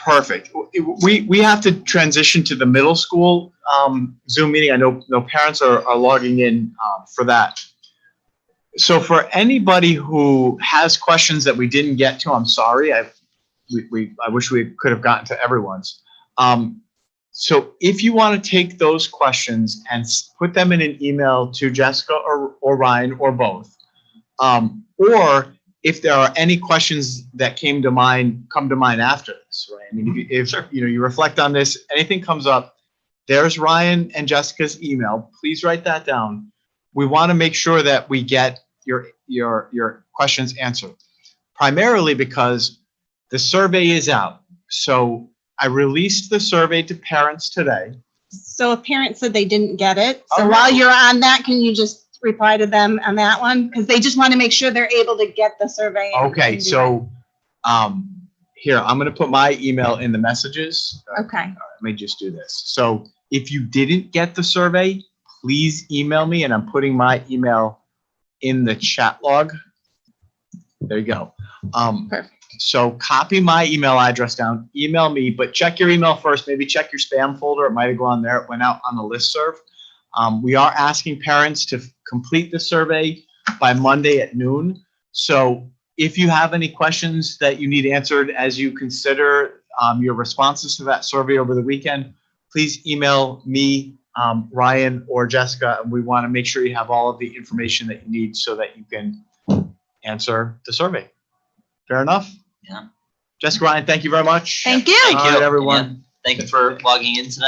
Perfect. We have to transition to the middle school Zoom meeting. I know no parents are logging in for that. So for anybody who has questions that we didn't get to, I'm sorry. I wish we could have gotten to everyone's. So if you want to take those questions and put them in an email to Jessica or Ryan or both, or if there are any questions that come to mind after this, right? I mean, if you reflect on this, anything comes up, there's Ryan and Jessica's email. Please write that down. We want to make sure that we get your questions answered, primarily because the survey is out. So I released the survey to parents today. So a parent said they didn't get it. So Oh, while no. you're on that, can you just reply to them on that one? Because they just want to make sure they're able to get the survey. Okay, so here, I'm going to put my email in the messages. Okay. Let me just do this. So if you didn't get the survey, please email me, and I'm putting my email in the chat log. There you go. Perfect. So copy my email address down, email me, but check your email first. Maybe check your spam folder. It might have gone there. It went out on the listserv. We are asking parents to complete the survey by Monday at noon. So if you have any questions that you need answered as you consider your responses to that survey over the weekend, please email me, Ryan, or Jessica. And we want to make sure you have all of the information that you need so that you can answer the survey. Fair enough? Yeah. Jessica, Ryan, thank you very much. Thank you. Thank All you, right, everyone. Yeah. Thank you for logging in tonight.